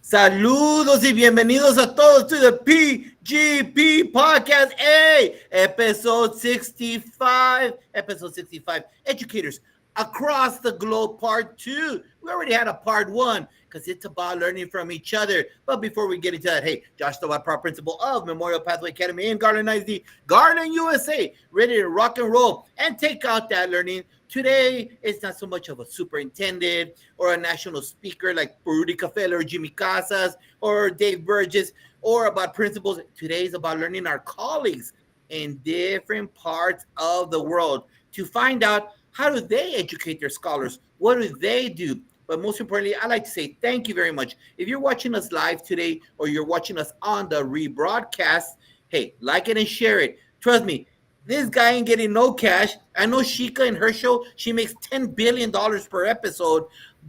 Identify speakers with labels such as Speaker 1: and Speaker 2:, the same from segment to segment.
Speaker 1: Saludos y bienvenidos a todos to the PGP podcast. Hey, episode 65. Episode 65. Educators across the globe, part 2. We already had a part 1 because it's about learning from each other. But before we get into that, hey, Josh Tobat, proud principal of Memorial Pathway Academy in Garland, ISD, Garland, USA, ready to rock and roll and take out that learning. Today, it's not so much of a superintendent or a national speaker like Rudy Cafella or Jimmy Casas or Dave Burgess or about principals. Today is about learning our colleagues in different parts of the world to find out how do they educate their scholars? What do they do? But most importantly, I'd like to say thank you very much. If you're watching us live today or you're watching us on the rebroadcast, hey, like it and share it. Trust me, this guy ain't getting no cash. I know Sheikah in her show, she makes $10 billion per episode.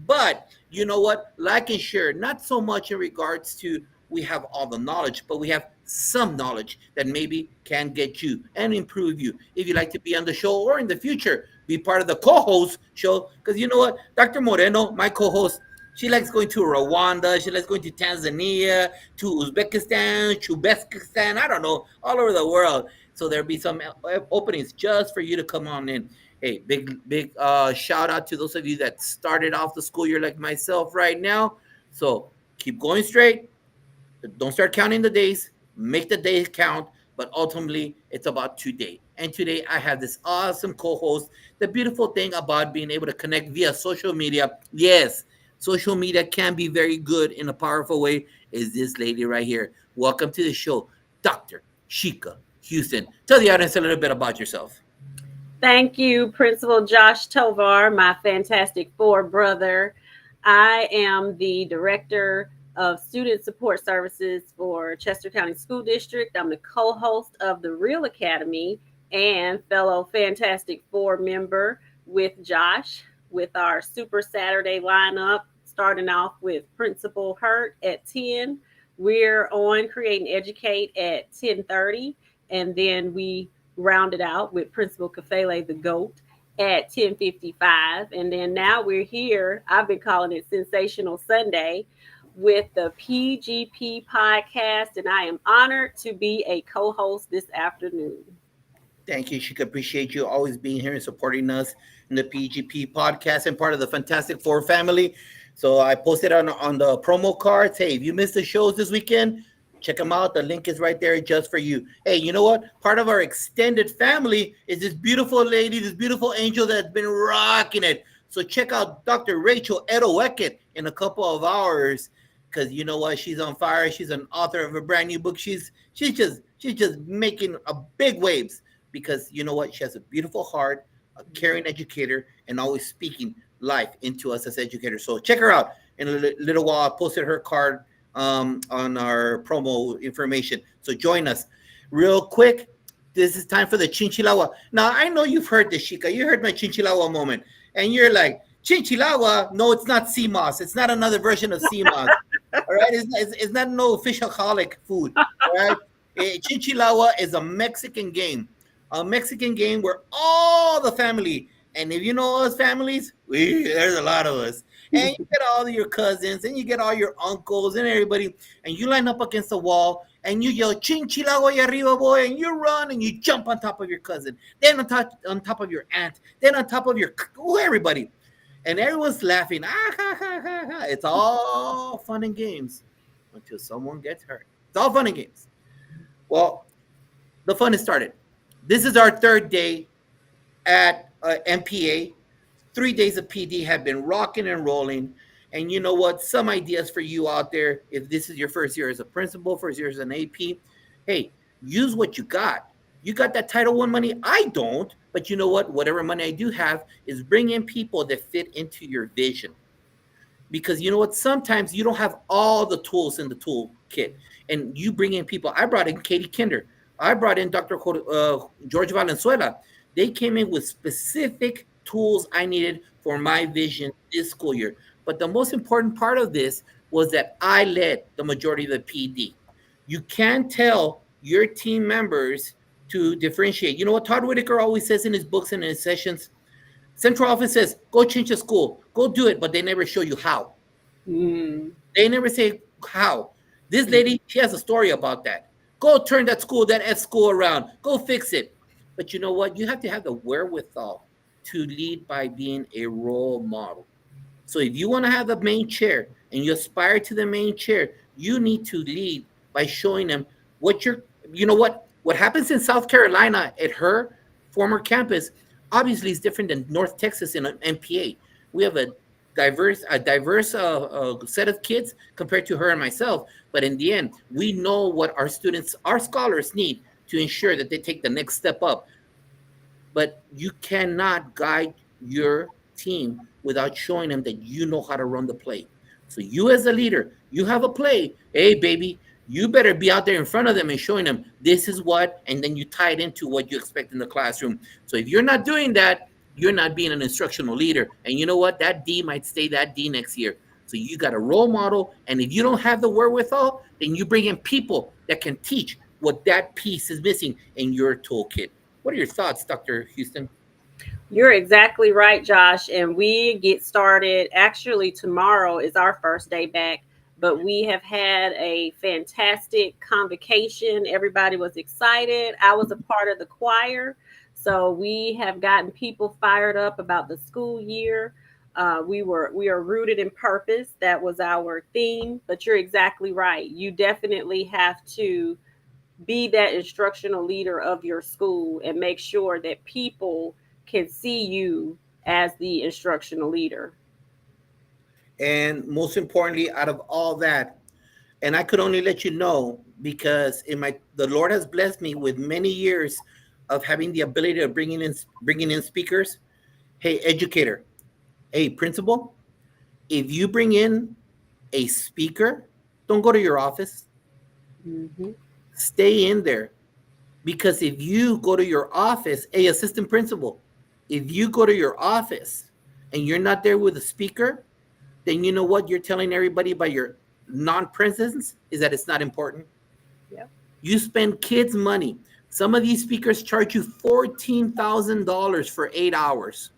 Speaker 1: But you know what? Like and share. Not so much in regards to we have all the knowledge, but we have some knowledge that maybe can get you and improve you. If you'd like to be on the show or in the future, be part of the co-host show. Because you know what? Dr. Moreno, my co-host, she likes going to Rwanda. She likes going to Tanzania, to Uzbekistan, Chubekistan. I don't know, all over the world. So there'll be some openings just for you to come on in. Hey, big shout out to those of you that started off the school year like myself right now. So keep going straight. Don't start counting the days. Make the days count. But ultimately, it's about today. And today, I have this awesome co-host. The beautiful thing about being able to connect via social media, yes, social media can be very good in a powerful way, is this lady right here. Welcome to the show, Dr. Sheikah Houston. Tell the audience a little bit about yourself.
Speaker 2: Thank you, Principal Josh Tovar, my Fantastic Four brother. I am the Director of Student Support Services for Chester County School District. I'm the co-host of the Real Academy and fellow Fantastic Four member with Josh with our Super Saturday lineup, starting off with Principal Hurt at 10. We're on Create and Educate at 10:30. And then we rounded out with Principal Kafele the GOAT at 10:55. And then now we're here. I've been calling it Sensational Sunday with the PGP podcast. And I am honored to be a co-host this afternoon.
Speaker 1: Thank you, Sheikah. Appreciate you always being here and supporting us in the PGP podcast and part of the Fantastic Four family. So I posted on the promo cards. Hey, if you missed the shows this weekend, check them out. The link is right there just for you. Hey, you know what? Part of our extended family is this beautiful lady, this beautiful angel that's been rocking it. So check out Dr. Rachel Edo-Weckett in a couple of hours because you know what? She's on fire. She's an author of a brand new book. She's just making a big waves because you know what? She has a beautiful heart, a caring educator, and always speaking life into us as educators. So check her out. In a little while, I posted her card on our promo information. So join us real quick. This is time for the Chinchilawa. Now, I know you've heard this, Sheikah. You heard my Chinchilawa moment. And you're like, Chinchilawa? No, it's not sea moss. It's not another version of sea moss. All right? It's not no fishaholic food. All right? Chinchilawa is a Mexican game. A Mexican game where all the family, and if you know us families, there's a lot of us. And you get all your cousins and you get all your uncles and everybody, and you line up against the wall and you yell, Chinchilawa y arriba, boy, and you run and you jump on top of your cousin, then on top of your aunt, then on top of your everybody. And everyone's laughing. Ah, ha, ha, ha, ha. It's all fun and games until someone gets hurt. It's all fun and games. Well, the fun has started. This is our third day at MPA. 3 days of PD have been rocking and rolling. And you know what? Some ideas for you out there, if this is your first year as a principal, first year as an AP, hey, use what you got. You got that Title I money. I don't. But you know what? Whatever money I do have is bring in people that fit into your vision. Because you know what? Sometimes you don't have all the tools in the toolkit. And you bring in people. I brought in Katie Kinder. I brought in Dr. George Valenzuela. They came in with specific tools I needed for my vision this school year. But the most important part of this was that I led the majority of the PD. You can tell your team members to differentiate. You know what Todd Whitaker always says in his books and in his sessions? Central office says, go change the school, go do it, but they never show you how. They never say, How? This lady, she has a story about that. Go turn that school, that S school around. Go fix it. But you know what? You have to have the wherewithal to lead by being a role model. So if you want to have the main chair and you aspire to the main chair, you need to lead by showing them what you're, you know what happens in South Carolina at her former campus obviously is different than North Texas in an MPA. We have a diverse set of kids compared to her and myself. But in the end, we know what our students, our scholars need to ensure that they take the next step up. But you cannot guide your team without showing them that you know how to run the play. So you as a leader, you have a play. Hey, baby, you better be out there in front of them and showing them this is what, and then you tie it into what you expect in the classroom. So if you're not doing that, you're not being an instructional leader. And you know what? That D might stay that D next year. So you got a role model. And if you don't have the wherewithal, then you bring in people that can teach what that piece is missing in your toolkit. What are your thoughts, Dr. Houston?
Speaker 2: You're exactly right, Josh. And we get started. Actually, tomorrow is our first day back, but we have had a fantastic convocation. Everybody was excited. I was a part of the choir. So we have gotten people fired up about the school year. We are rooted in purpose. That was our theme. But you're exactly right. You definitely have to be that instructional leader of your school and make sure that people can see you as the instructional leader.
Speaker 1: And most importantly, out of all that, and I could only let you know because the Lord has blessed me with many years of having the ability of bringing in speakers. Hey, educator, hey, principal, if you bring in a speaker, don't go to your office.
Speaker 2: Mm-hmm.
Speaker 1: Stay in there. Because if you go to your office, a assistant principal, if you go to your office and you're not there with a speaker, then you know what you're telling everybody by your non-presence is that it's not important.
Speaker 2: Yep.
Speaker 1: You spend kids' money. Some of these speakers charge you $14,000 for 8 hours.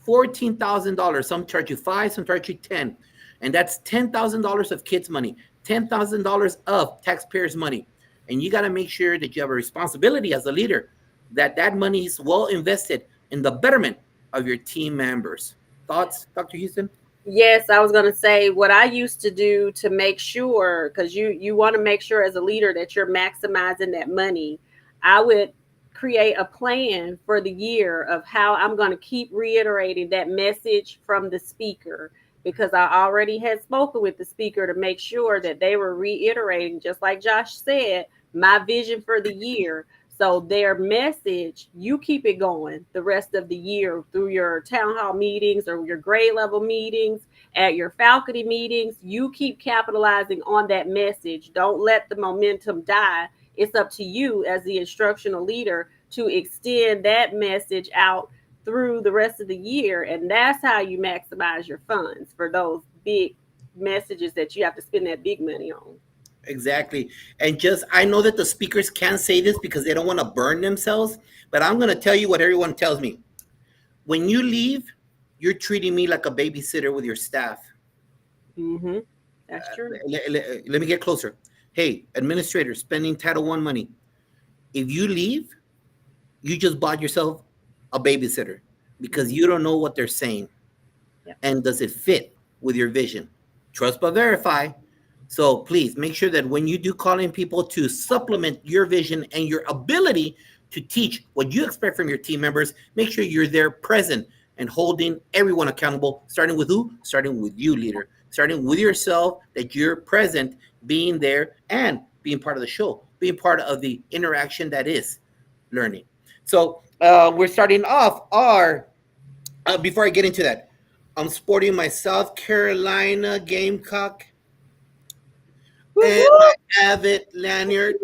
Speaker 1: $14,000. Some charge you 5, some charge you 10. And that's $10,000 of kids' money, $10,000 of taxpayers' money. And you got to make sure that you have a responsibility as a leader that that money is well invested in the betterment of your team members. Thoughts, Dr. Houston?
Speaker 2: Yes, I was going to say what I used to do to make sure, because you want to make sure as a leader that you're maximizing that money. I would create a plan for the year of how I'm going to keep reiterating that message from the speaker, because I already had spoken with the speaker to make sure that they were reiterating, just like Josh said, my vision for the year. So their message, you keep it going the rest of the year through your town hall meetings or your grade level meetings, at your faculty meetings. You keep capitalizing on that message. Don't let the momentum die. It's up to you as the instructional leader to extend that message out through the rest of the year. And that's how you maximize your funds for those big messages that you have to spend that big money on.
Speaker 1: Exactly. And just, I know that the speakers can't say this because they don't want to burn themselves, but I'm going to tell you what everyone tells me. When you leave, you're treating me like a babysitter with your staff.
Speaker 2: Mm-hmm. That's true.
Speaker 1: Let me get closer. Hey, administrators spending Title I money. If you leave, you just bought yourself a babysitter because you don't know what they're saying. Yep. And does it fit with your vision? Trust but verify. So please make sure that when you do call in people to supplement your vision and your ability to teach what you expect from your team members, make sure you're there present and holding everyone accountable, starting with who? Starting with you, leader. Starting with yourself, that you're present, being there, and being part of the show, being part of the interaction that is learning. So we're starting off our, before I get into that, I'm sporting my South Carolina Gamecock and my Avid lanyard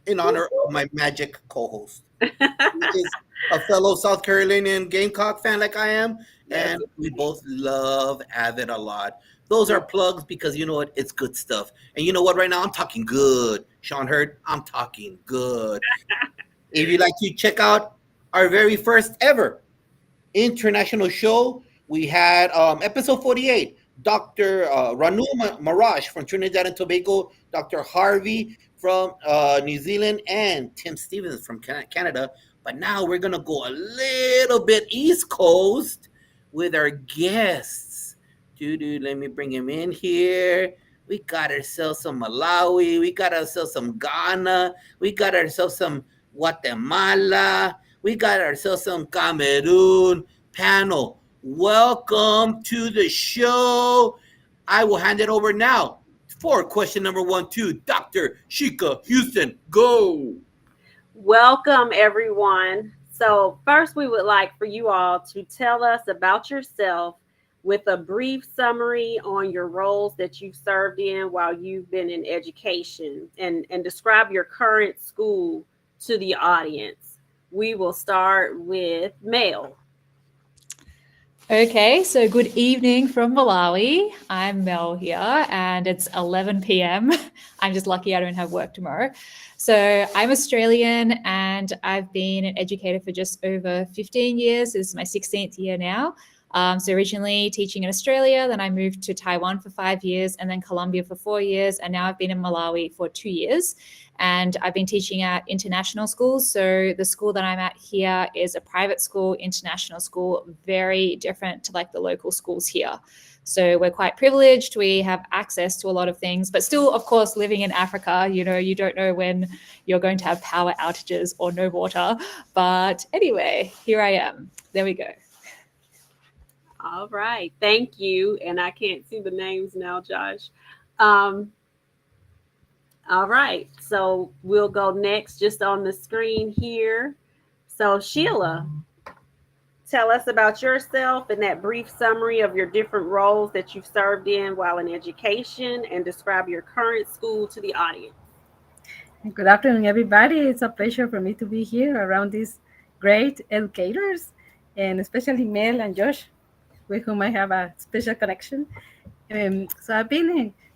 Speaker 1: in honor of my magic co-host, who is a fellow South Carolinian Gamecock fan like I am, and we both love Avid a lot. Those are plugs because you know what? It's good stuff. And you know what? Right now, I'm talking good. Sean Hurd, I'm talking good. If you'd like to check out our very first ever international show, we had episode 48 Dr. Ranu Marash from Trinidad and Tobago, Dr. Harvey from New Zealand, and Tim Stevens from Canada. But now we're going to go a little bit East Coast with our guests. Dude, let me bring him in here. We got ourselves some Malawi. We got ourselves some Ghana. We got ourselves some Guatemala. We got ourselves some Cameroon. Panel, welcome to the show. I will hand it over now for question number 1 to Dr. Sheikah Houston. Go.
Speaker 2: Welcome, everyone. So, first, we would like for you all to tell us about yourself with a brief summary on your roles that you've served in while you've been in education and describe your current school to the audience. We will start with Mel.
Speaker 3: Okay, so good evening from Malawi. I'm Mel here, and it's 11 p.m. I'm just lucky I don't have work tomorrow. So I'm Australian, and I've been an educator for just over 15 years. This is my 16th year now. So originally teaching in Australia, then I moved to Taiwan for 5 years, and then Colombia for 4 years, and now I've been in Malawi for 2 years. And I've been teaching at international schools. So the school that I'm at here is a private school, international school, very different to like the local schools here. So we're quite privileged. We have access to a lot of things, but still, of course, living in Africa, you know, you don't know when you're going to have power outages or no water. But anyway, here I am. There we go.
Speaker 2: All right. Thank you. And I can't see the names now, Josh. All right. So we'll go next just on the screen here. So Sheila, tell us about yourself and that brief summary of your different roles that you've served in while in education and describe your current school to the audience.
Speaker 4: Good afternoon, everybody. It's a pleasure for me to be here around these great educators, and especially Mel and Josh, with whom I have a special connection. So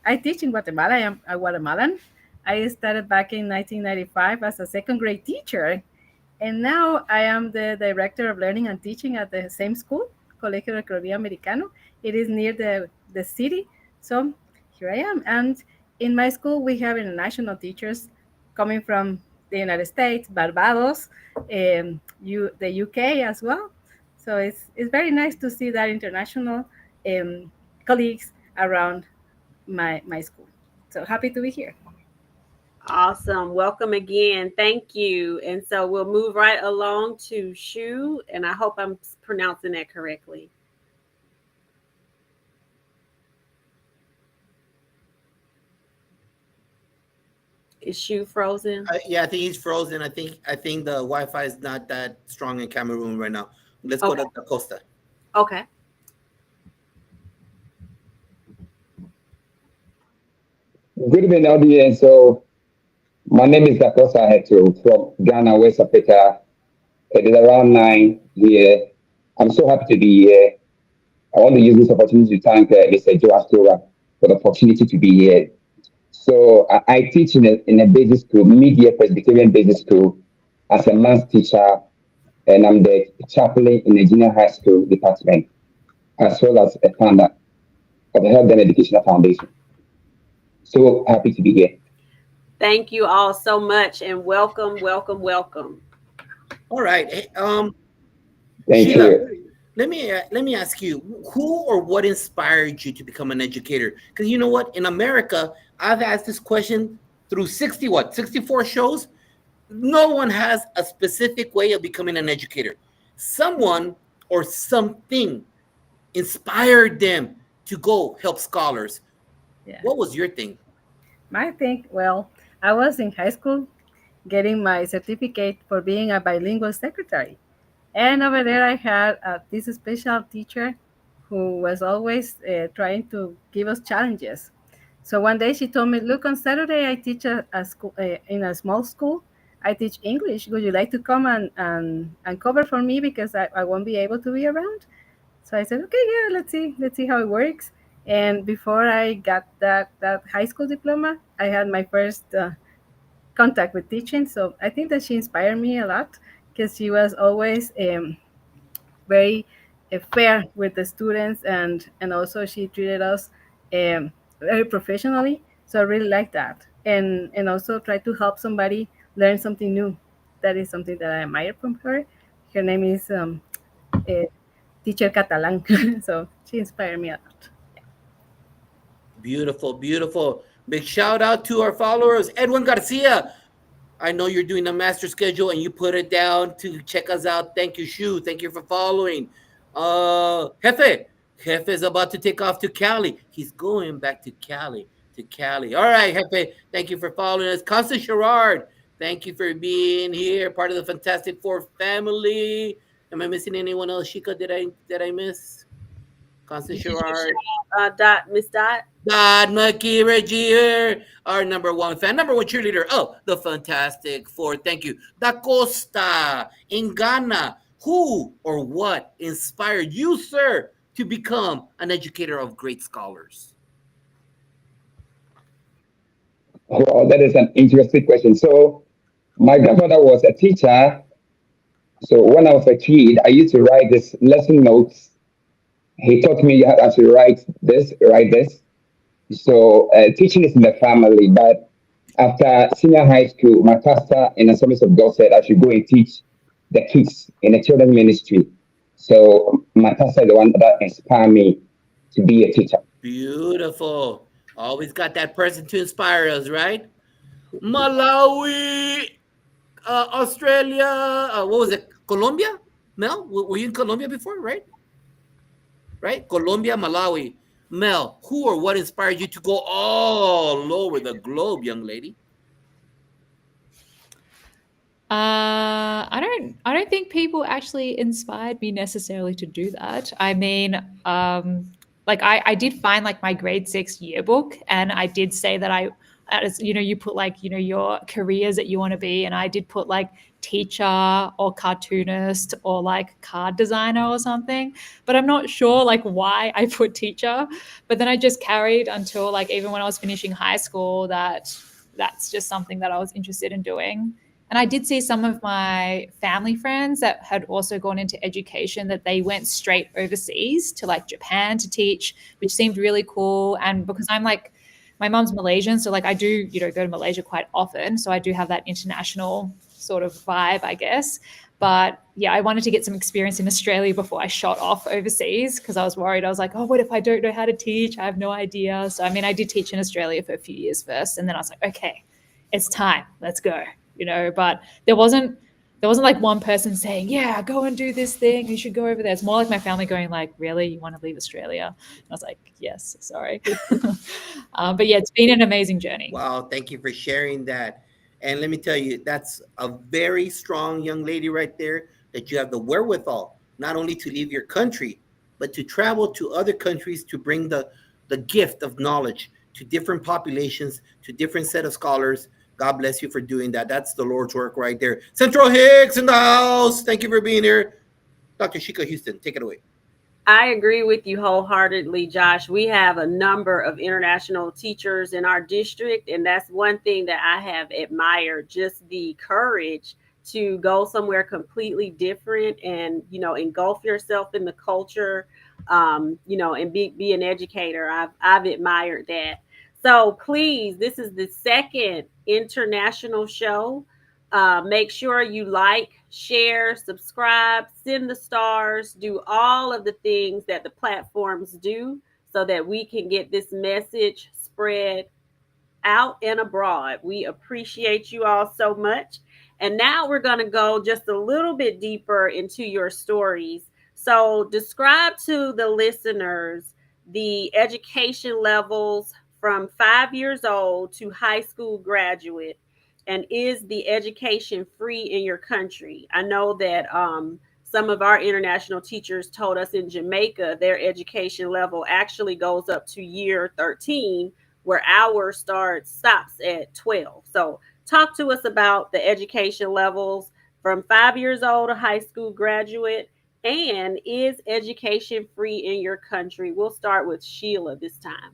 Speaker 4: I teach in Guatemala. I am a Guatemalan. I started back in 1995 as a second grade teacher, and now I am the director of learning and teaching at the same school, Colegio de Recreación Americano. It is near the city. So here I am. And in my school, we have international teachers coming from the United States, Barbados, the UK as well. So it's very nice to see that international colleagues around my school. So happy to be here.
Speaker 2: Awesome. Welcome again. Thank you. And so we'll move right along to Shu, and I hope I'm pronouncing that correctly. Is Shu frozen?
Speaker 1: Yeah, I think he's frozen. I think the Wi-Fi is not that strong in Cameroon right now. Let's go to Da Costa.
Speaker 2: Okay.
Speaker 5: Good evening, audience. So, my name is Dakosa Heto from Ghana, West Africa. It is around 9 here. I'm so happy to be here. I want to use this opportunity to thank Mr. Joe Astora for the opportunity to be here. So, I teach in a basic school, Media Presbyterian Basic School, as a math teacher, and I'm the chaplain in the junior high school department, as well as a founder of the Health and Educational Foundation. So happy to be here.
Speaker 2: Thank you all so much, and welcome.
Speaker 1: All right. Hey,
Speaker 5: Thank
Speaker 1: Sheila,
Speaker 5: you.
Speaker 1: let me ask you, who or what inspired you to become an educator? Because you know what, in America, I've asked this question through 64 shows. No one has a specific way of becoming an educator. Someone or something inspired them to go help scholars.
Speaker 4: Yeah.
Speaker 1: What was your thing?
Speaker 4: My thing, well, I was in high school getting my certificate for being a bilingual secretary. And over there, I had this special teacher who was always trying to give us challenges. So one day she told me, look, on Saturday, I teach a school, in a small school. I teach English. Would you like to come and cover for me because I won't be able to be around? So I said, okay, yeah, let's see how it works. And before I got that high school diploma, I had my first contact with teaching. So I think that she inspired me a lot because she was always very fair with the students, and also she treated us very professionally. So I really like that, and also try to help somebody learn something new. That is something that I admire from her. Her name is uh, Teacher Catalan. So she inspired me a lot.
Speaker 1: Beautiful, beautiful. Big shout out to our followers. Edwin Garcia. I know you're doing a master schedule and you put it down to check us out. Thank you, Shu. Thank you for following. Jefe. Jefe is about to take off to Cali. He's going back to Cali. To Cali. All right, Jefe. Thank you for following us. Constance Gerard. Thank you for being here, part of the Fantastic Four family. Am I missing anyone else? Shika, did I miss? Constance Gerard.
Speaker 2: Miss Dot.
Speaker 1: God, Makira Jeter, our number one fan, number one cheerleader. Oh, the Fantastic Four. Thank you. Da Costa in Ghana. Who or what inspired you, sir, to become an educator of great scholars?
Speaker 5: Well, that is an interesting question. So, my grandfather was a teacher. So, when I was a kid, I used to write this lesson notes. He taught me how to write this. So, teaching is in the family. But after senior high school, my pastor in the Assemblies of God said I should go and teach the kids in the children's ministry. So, my pastor is the one that inspired me to be a teacher.
Speaker 1: Beautiful. Always got that person to inspire us, right? Malawi, Australia, what was it? Colombia? Mel, were you in Colombia before, right? Right? Colombia, Malawi. Mel, who or what inspired you to go all over the globe, young lady?
Speaker 3: I don't think people actually inspired me necessarily to do that. I mean, like I did find like my grade 6 yearbook, and I did say that you put like, your careers that you want to be. And I did put like teacher or cartoonist or like card designer or something, but I'm not sure like why I put teacher. But then I just carried until like, even when I was finishing high school, that's just something that I was interested in doing. And I did see some of my family friends that had also gone into education, that they went straight overseas to like Japan to teach, which seemed really cool. And because I'm like, my mom's Malaysian, so like I do, go to Malaysia quite often. So I do have that international sort of vibe, I guess. But yeah, I wanted to get some experience in Australia before I shot off overseas, because I was worried. I was like, oh, what if I don't know how to teach? I have no idea. So I mean, I did teach in Australia for a few years first, and then I was like, okay, it's time, let's go. But there wasn't like one person saying, yeah, go and do this thing, you should go over there. It's more like my family going like, really, you want to leave Australia? And I was like, yes, sorry. But yeah, it's been an amazing journey.
Speaker 1: Wow, thank you for sharing that. And let me tell you, that's a very strong young lady right there, that you have the wherewithal not only to leave your country, but to travel to other countries to bring the gift of knowledge to different populations, to different set of scholars. God bless you for doing that. That's the Lord's work right there. Central Hicks in the house. Thank you for being here. Dr. Shika Houston, take it away.
Speaker 2: I agree with you wholeheartedly, Josh. We have a number of international teachers in our district, and that's one thing that I have admired, just the courage to go somewhere completely different and, engulf yourself in the culture, and be an educator. I've admired that. So please, this is the second international show. Make sure you like, share, subscribe, send the stars, do all of the things that the platforms do, so that we can get this message spread out and abroad. We appreciate you all so much. And now we're going to go just a little bit deeper into your stories. So describe to the listeners the education levels from 5 years old to high school graduate. And is the education free in your country? I know that some of our international teachers told us in Jamaica, their education level actually goes up to year 13, where ours stops at 12. So talk to us about the education levels from 5 years old to high school graduate. And is education free in your country? We'll start with Sheila this time.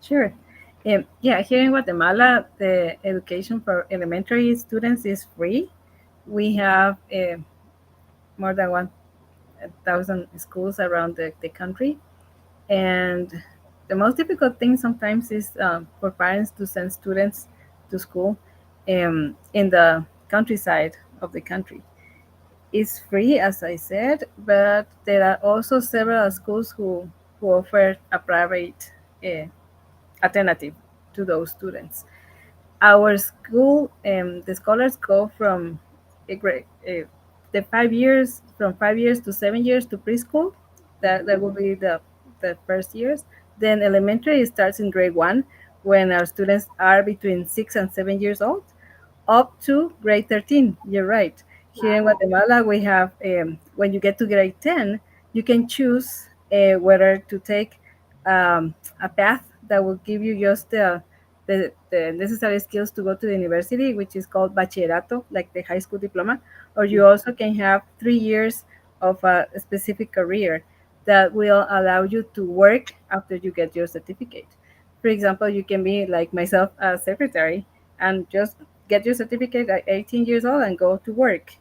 Speaker 4: Sure. Yeah, here in Guatemala, the education for elementary students is free. We have more than 1,000 schools around the country. And the most difficult thing sometimes is for parents to send students to school in the countryside of the country. It's free, as I said, but there are also several schools who offer a private uh, alternative to those students. Our school, the scholars go from a grade, the 5 years, from 5 years to 7 years to preschool. That will be the first years. Then elementary starts in grade one, when our students are between 6 and 7 years old, up to grade 13. You're right. Here in Guatemala, we have, when you get to grade 10, you can choose whether to take a path that will give you just the necessary skills to go to the university, which is called bachillerato, like the high school diploma, or you also can have 3 years of a specific career that will allow you to work after you get your certificate. For example, you can be like myself, a secretary, and just get your certificate at 18 years old and go to work.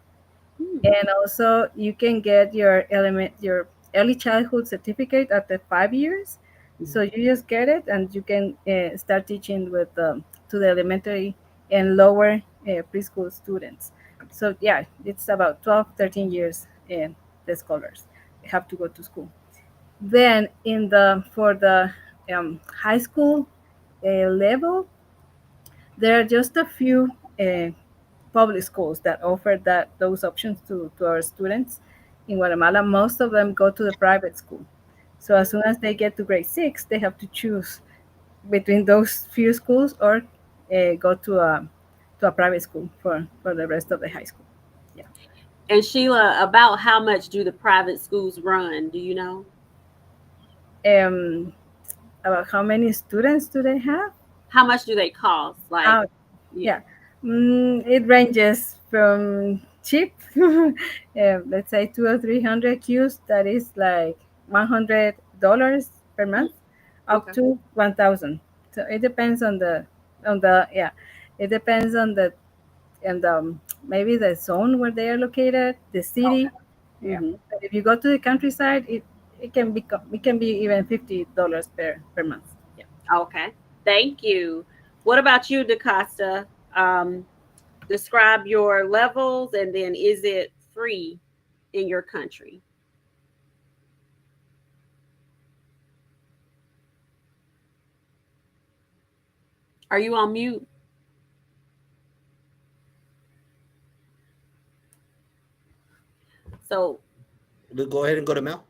Speaker 4: And also you can get your early childhood certificate after 5 years. So you just get it and you can start teaching with to the elementary and lower preschool students. So yeah, it's about 12, 13 years the scholars have to go to school. Then in the for the high school level, there are just a few public schools that offer those options to our students in Guatemala. Most of them go to the private school. So as soon as they get to grade six, they have to choose between those few schools or go to a private school for the rest of the high school. Yeah.
Speaker 2: And Sheila, about how much do the private schools run? Do you know?
Speaker 4: Um, about how many students do they have?
Speaker 2: How much do they cost? Like,
Speaker 4: Uh, yeah. It ranges from cheap, let's say 200 or 300 Qs, that is like $100 per month, up
Speaker 2: Okay.
Speaker 4: to 1,000. So it depends on the yeah, it depends on the and maybe the zone where they are located, the city. Yeah.
Speaker 2: Mhm.
Speaker 4: But if you go to the countryside, it can be even $50 per month. Yeah.
Speaker 2: Okay. Thank you. What about you, DaCosta? Um, Describe your levels, and then is it free in your country? Are you on mute? So,
Speaker 1: Go ahead and go to Mel.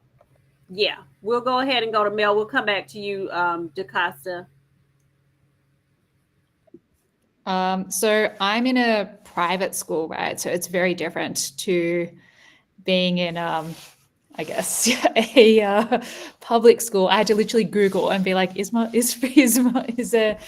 Speaker 2: yeah, we'll go ahead and go to Mel. We'll come back to you, DaCosta.
Speaker 3: So I'm in a private school, right? So it's very different to being in, I guess, a public school. I had to literally Google and be like, is there,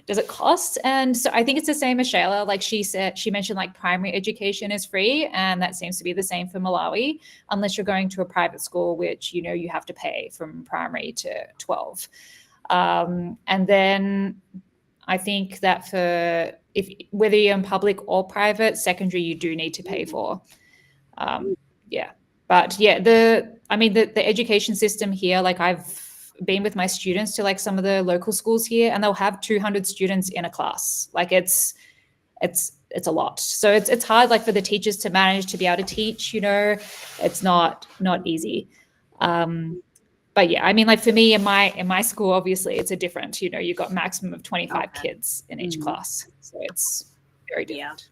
Speaker 3: does it cost? And so I think it's the same as Shayla. Like she mentioned like primary education is free, and that seems to be the same for Malawi, unless you're going to a private school, which, you know, you have to pay from primary to 12. And then I think that whether you're in public or private, secondary, you do need to pay for. Yeah. But yeah, the education system here, like I've been with my students to like some of the local schools here, and they'll have 200 students in a class. Like it's a lot. So it's hard like for the teachers to manage to be able to teach, you know, it's not easy. But yeah, I mean, like for me in my school, obviously it's a different, you know, you've got maximum of 25 kids in each class. So it's very different.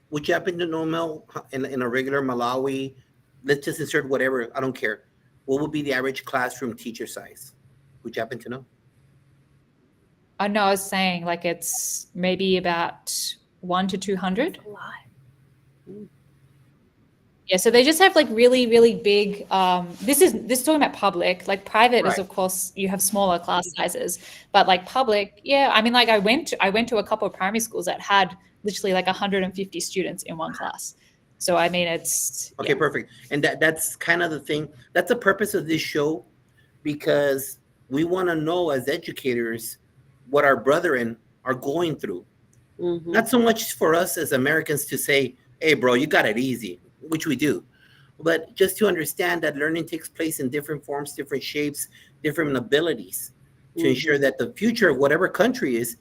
Speaker 1: Would you happen to know, Mel, in a regular Malawi, let's just insert whatever, I don't care. What would be the average classroom teacher size? Would you happen to know?
Speaker 3: I know, I was saying like it's maybe about 1 to 200.
Speaker 2: A lot.
Speaker 3: Yeah, so they just have like really, really big. This is talking about public. Like private is, of course, you have smaller class sizes, but like public, yeah. I mean, like I went to a couple of primary schools that had literally like 150 students in one class. So I mean, it's
Speaker 1: okay, perfect. And that's kind of the thing. That's the purpose of this show, because we want to know as educators what our brethren are going through. Not so much for us as Americans to say, "Hey, bro, you got it easy," which we do. but just to understand that learning takes place in different forms, different shapes, different abilities to ensure that the future of whatever country is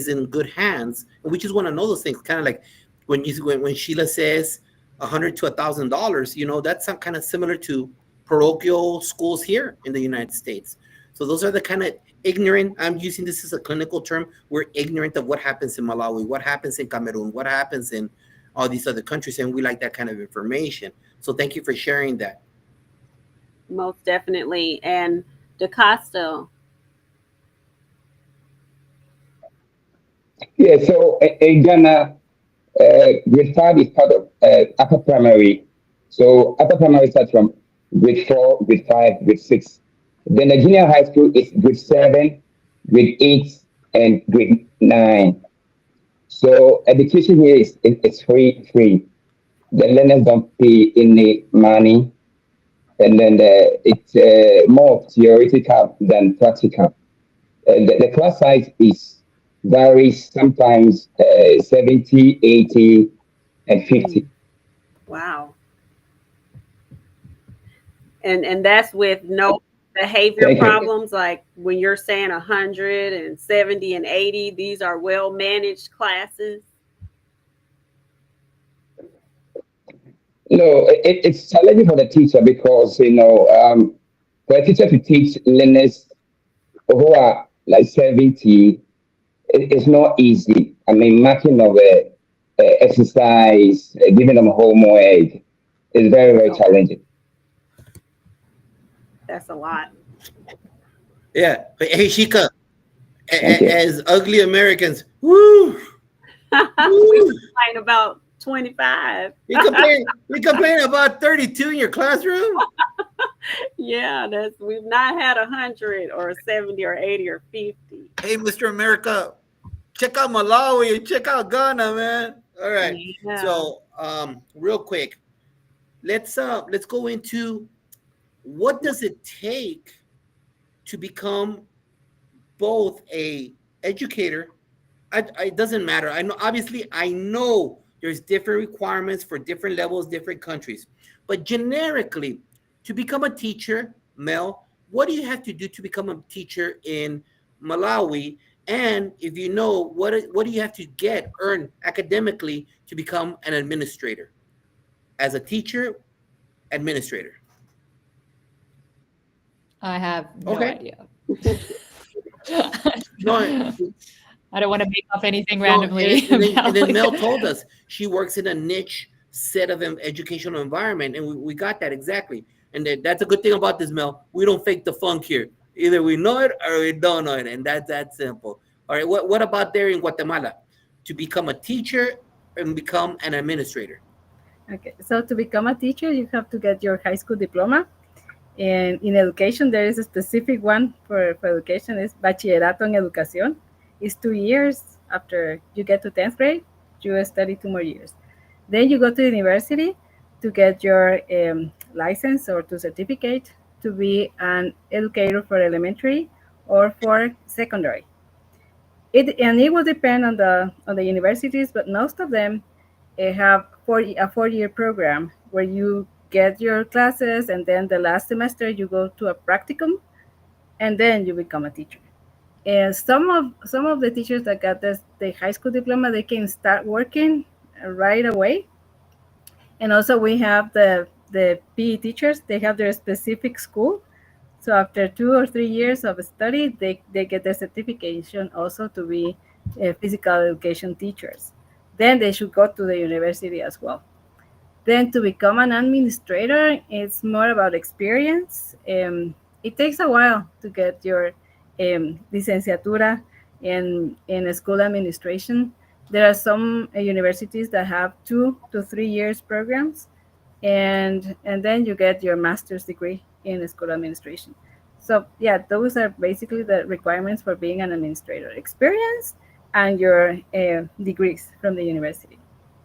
Speaker 1: in good hands. And we just want to know those things. Kind of like when Sheila says $100 to $1,000, you know, that's some kind of similar to parochial schools here in the United States. So those are the kind of ignorant, I'm using this as a clinical term, we're ignorant of what happens in Malawi, what happens in Cameroon, what happens in all these other countries, and we like that kind of information. So thank you for sharing that.
Speaker 2: Most definitely. And DaCosta.
Speaker 5: Yeah, so in Ghana, grade 5 is part of upper primary. So upper primary starts from grade 4, grade 5, grade 6. Then the junior high school is grade 7, grade 8, and grade 9. So education here is free. The learners don't pay any money. And then it's more theoretical than practical. The class size varies sometimes 70, 80, and 50.
Speaker 2: Wow. And that's with no behavior
Speaker 5: Thank you.
Speaker 2: problems, like when you're saying 100 and 70 and 80, these are well managed classes.
Speaker 5: No, it's challenging for the teacher because, for a teacher to teach learners who are like 70, it's not easy. I mean, marking of exercise, giving them homework is very, very challenging.
Speaker 2: That's a lot.
Speaker 1: Yeah. Hey, Shika,
Speaker 5: Thank you.
Speaker 1: as ugly Americans, woo,
Speaker 2: We
Speaker 1: woo.
Speaker 2: complain about 25.
Speaker 1: You complain about 32 in your classroom?
Speaker 2: Yeah, we've not had 100 or 70 or 80 or 50.
Speaker 1: Hey, Mr. America, check out Malawi and check out Ghana, man. All right.
Speaker 2: Yeah.
Speaker 1: So, real quick, let's go into what does it take to become both a educator. It doesn't matter. I know there's different requirements for different levels, different countries, but generically, to become a teacher, Mel, what do you have to do to become a teacher in Malawi? And if you know, what do you have to earn academically to become an administrator? As a teacher, administrator.
Speaker 3: I have no
Speaker 1: Okay.
Speaker 3: idea.
Speaker 1: No,
Speaker 3: I don't want to make up anything
Speaker 1: no,
Speaker 3: randomly.
Speaker 1: and then Mel told us she works in a niche set of educational environment, and we got that exactly. And that's a good thing about this, Mel. We don't fake the funk here. Either we know it or we don't know it, and that's that simple. All right, what about there in Guatemala? To become a teacher and become an administrator?
Speaker 4: Okay, so to become a teacher, you have to get your high school diploma. And in education, there is a specific one for education. It's Bachillerato en Educación. It's 2 years after you get to 10th grade. You study 2 more years. Then you go to university to get your license or to certificate to be an educator for elementary or for secondary. It will depend on the universities, but most of them have a 4-year program where you get your classes, and then the last semester you go to a practicum, and then you become a teacher. And some of the teachers that got the high school diploma, they can start working right away. And also we have the PE teachers. They have their specific school. So after 2 or 3 years of study, they get the certification also to be physical education teachers. Then they should go to the university as well. Then to become an administrator, it's more about experience. It takes a while to get your licenciatura in school administration. There are some universities that have 2 to 3 years programs, and then you get your master's degree in school administration. So yeah, those are basically the requirements for being an administrator: experience and your degrees from the university.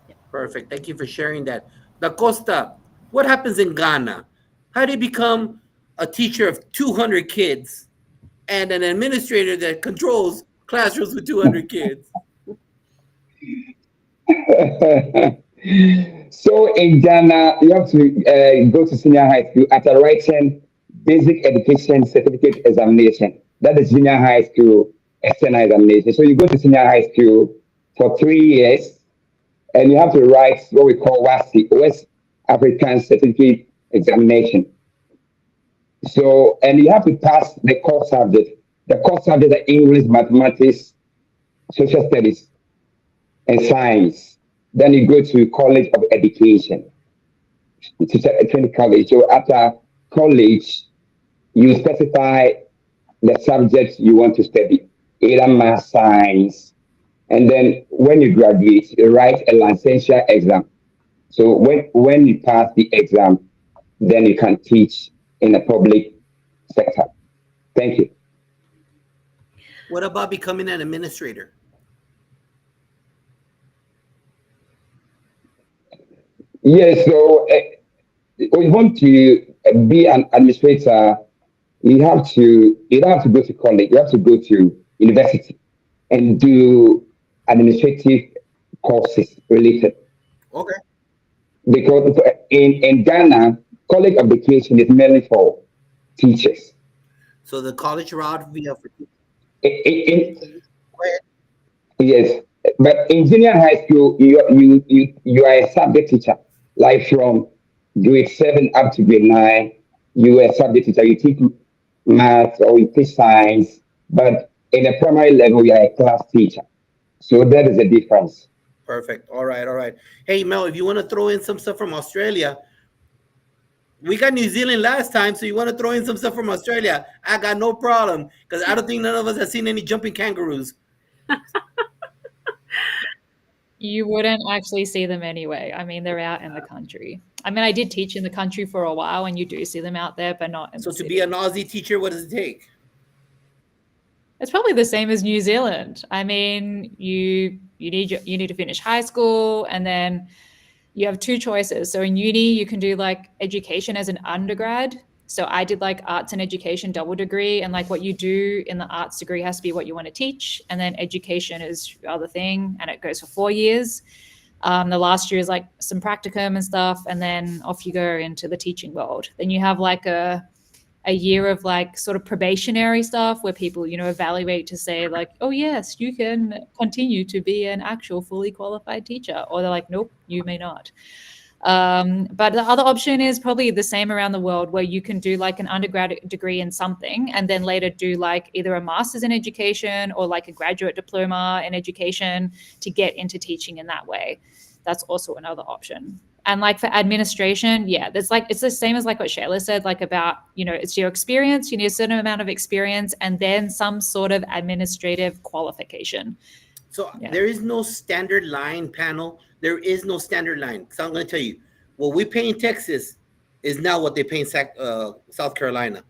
Speaker 1: Yeah. Perfect. Thank you for sharing that. DaCosta, what happens in Ghana? How do you become a teacher of 200 kids and an administrator that controls classrooms with 200 kids?
Speaker 5: So in Ghana, you have to go to senior high school after writing basic education certificate examination. That is junior high school external examination. So you go to senior high school for 3 years, and you have to write what we call WASI, West African Certificate Examination. So, and you have to pass the core subject. The core subjects are English, mathematics, social studies, and science. Then you go to College of Education, to attend college. So after college, you specify the subjects you want to study, either math, science, and then when you graduate, you write a licensure exam. So when you pass the exam, then you can teach in the public sector. Thank you.
Speaker 1: What about becoming an administrator?
Speaker 5: Yes, so if you want to be an administrator, you have to go to college, you have to go to university and do administrative courses related.
Speaker 1: Okay.
Speaker 5: Because in Ghana, college of education is mainly for teachers.
Speaker 1: So the college route via for
Speaker 5: In, yes, but in junior high school, you are a subject teacher. Like from grade 7 up to grade 9, you are a subject teacher. You teach math or you teach science, but in a primary level, you are a class teacher. So that is the difference.
Speaker 1: Perfect. All right, all right. Hey Mel, if you want to throw in some stuff from Australia, we got New Zealand last time, so you want to throw in some stuff from Australia? I got no problem because I don't think none of us have seen any jumping kangaroos.
Speaker 3: You wouldn't actually see them anyway. I mean, they're out in the country. I mean, I did teach in the country for a while, and you do see them out there, but not in
Speaker 1: So
Speaker 3: the
Speaker 1: to
Speaker 3: city.
Speaker 1: be an Aussie teacher, what does it take?
Speaker 3: It's probably the same as New Zealand. I mean, you need to finish high school, and then you have two choices. So in uni, you can do like education as an undergrad. So I did like arts and education double degree, and like what you do in the arts degree has to be what you want to teach, and then education is the other thing, and it goes for 4 years. The last year is like some practicum and stuff, and then off you go into the teaching world. Then you have like a year of like sort of probationary stuff where people, evaluate to say like, oh yes, you can continue to be an actual fully qualified teacher, or they're like, nope, you may not. But the other option is probably the same around the world, where you can do like an undergrad degree in something and then later do like either a master's in education or like a graduate diploma in education to get into teaching in that way. That's also another option. And like for administration, yeah, there's like, it's the same as like what Shayla said, like about, it's your experience, you need a certain amount of experience and then some sort of administrative qualification.
Speaker 1: So
Speaker 3: Yeah.
Speaker 1: there is no standard line panel. There is no standard line. So I'm going to tell you, what we pay in Texas is not what they pay in South Carolina.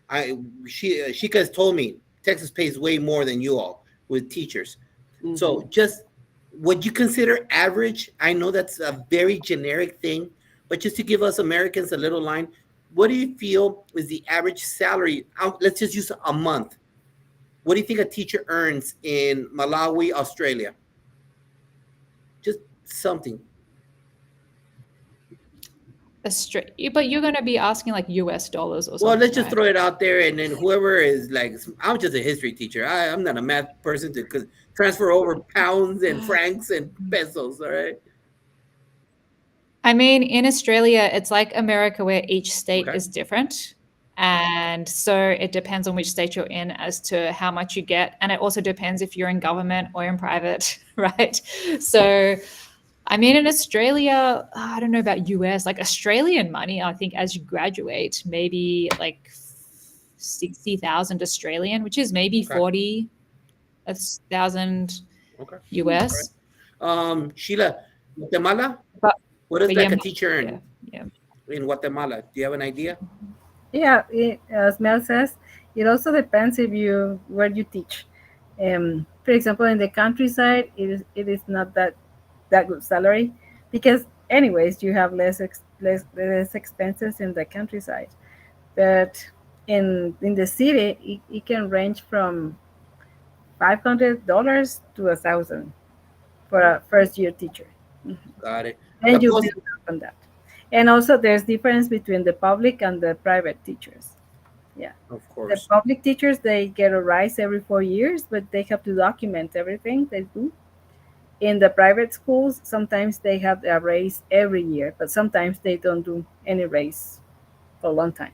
Speaker 1: Shika has told me Texas pays way more than you all with teachers.
Speaker 2: Mhm.
Speaker 1: So just what you consider average, I know that's a very generic thing, but just to give us Americans a little line, what do you feel is the average salary? Let's just use a month. What do you think a teacher earns in Malawi, Australia? Just something.
Speaker 3: But you're going to be asking like US dollars or something.
Speaker 1: Well, let's just
Speaker 3: right?
Speaker 1: throw it out there, and then whoever is like, I'm just a history teacher. I'm not a math person to transfer over pounds and francs and pesos. All right.
Speaker 3: I mean, in Australia, it's like America where each state
Speaker 1: Okay.
Speaker 3: is different. And so it depends on which state you're in as to how much you get. And it also depends if you're in government or in private, right? So, I mean, in Australia, I don't know about US, like Australian money, I think as you graduate, maybe like 60,000 Australian, which is maybe
Speaker 1: Okay.
Speaker 3: 40,000
Speaker 1: Okay.
Speaker 3: US.
Speaker 1: Sheila, Guatemala.
Speaker 3: But-
Speaker 1: What does
Speaker 3: but
Speaker 1: like
Speaker 3: yeah,
Speaker 1: a teacher earn
Speaker 3: yeah.
Speaker 1: in Guatemala? Do you have an idea?
Speaker 4: Yeah, as Mel says, it also depends where you teach. For example, in the countryside, it is not that good salary because anyways you have less expenses in the countryside. But in the city, it can range from $500 to $1,000 for a first year teacher.
Speaker 1: Got it.
Speaker 4: Then you
Speaker 1: Suppose-
Speaker 4: build up on that. And also, there's difference between the public and the private teachers. Yeah.
Speaker 1: of
Speaker 4: The
Speaker 1: course.
Speaker 4: public teachers, they get a rise every 4 years, but they have to document everything they do. In the private schools, sometimes they have a raise every year, but sometimes they don't do any raise for a long time.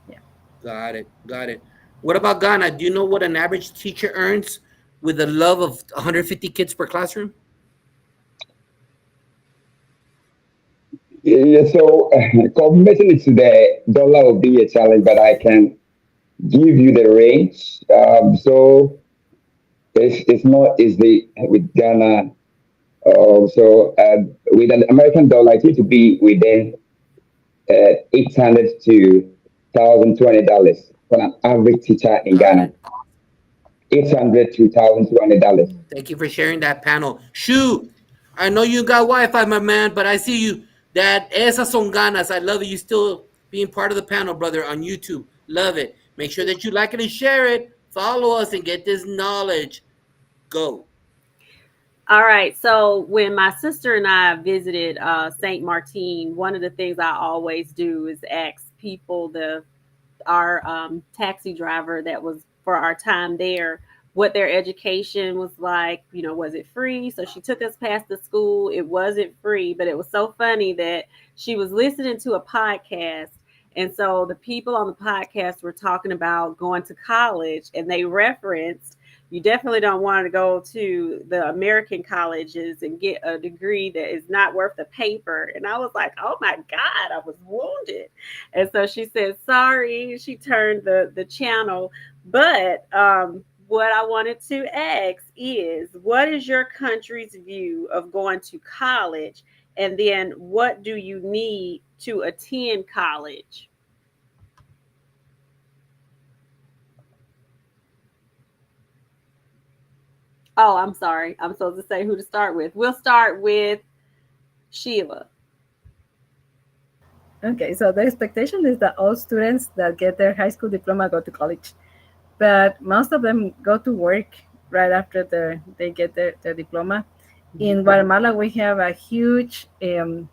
Speaker 4: Yeah.
Speaker 1: Got it. Got it. What about Ghana? Do you know what an average teacher earns with the love of 150 kids per classroom?
Speaker 5: Yeah, so converting it to the dollar will be a challenge, but I can give you the range. So it's not easy with Ghana. With an American dollar, it need to be within 800 to $1,020 for an average teacher in
Speaker 1: Got
Speaker 5: Ghana.
Speaker 1: it.
Speaker 5: 800 to $1,020.
Speaker 1: Thank you for sharing that panel. Shu, I know you got Wi-Fi, my man, but I see you. That esas son ganas. I love that you still being part of the panel, brother, on YouTube. Love it. Make sure that you like it and share it. Follow us and get this knowledge. Go.
Speaker 2: All right. So when my sister and I visited St. Martin, one of the things I always do is ask people, our taxi driver that was for our time there, what their education was like. You know, was it free? So she took us past the school. It wasn't free, but it was so funny that she was listening to a podcast. And so the people on the podcast were talking about going to college, and they referenced you definitely don't want to go to the American colleges and get a degree that is not worth the paper. And I was like, oh my God, I was wounded. And so she said, sorry. She turned the channel. But what I wanted to ask is, what is your country's view of going to college? And then what do you need to attend college? Oh, I'm sorry. I'm supposed to say who to start with. We'll start with Sheila.
Speaker 4: Okay, so the expectation is that all students that get their high school diploma go to college, but most of them go to work right after they get their diploma. In Guatemala, we have a huge, field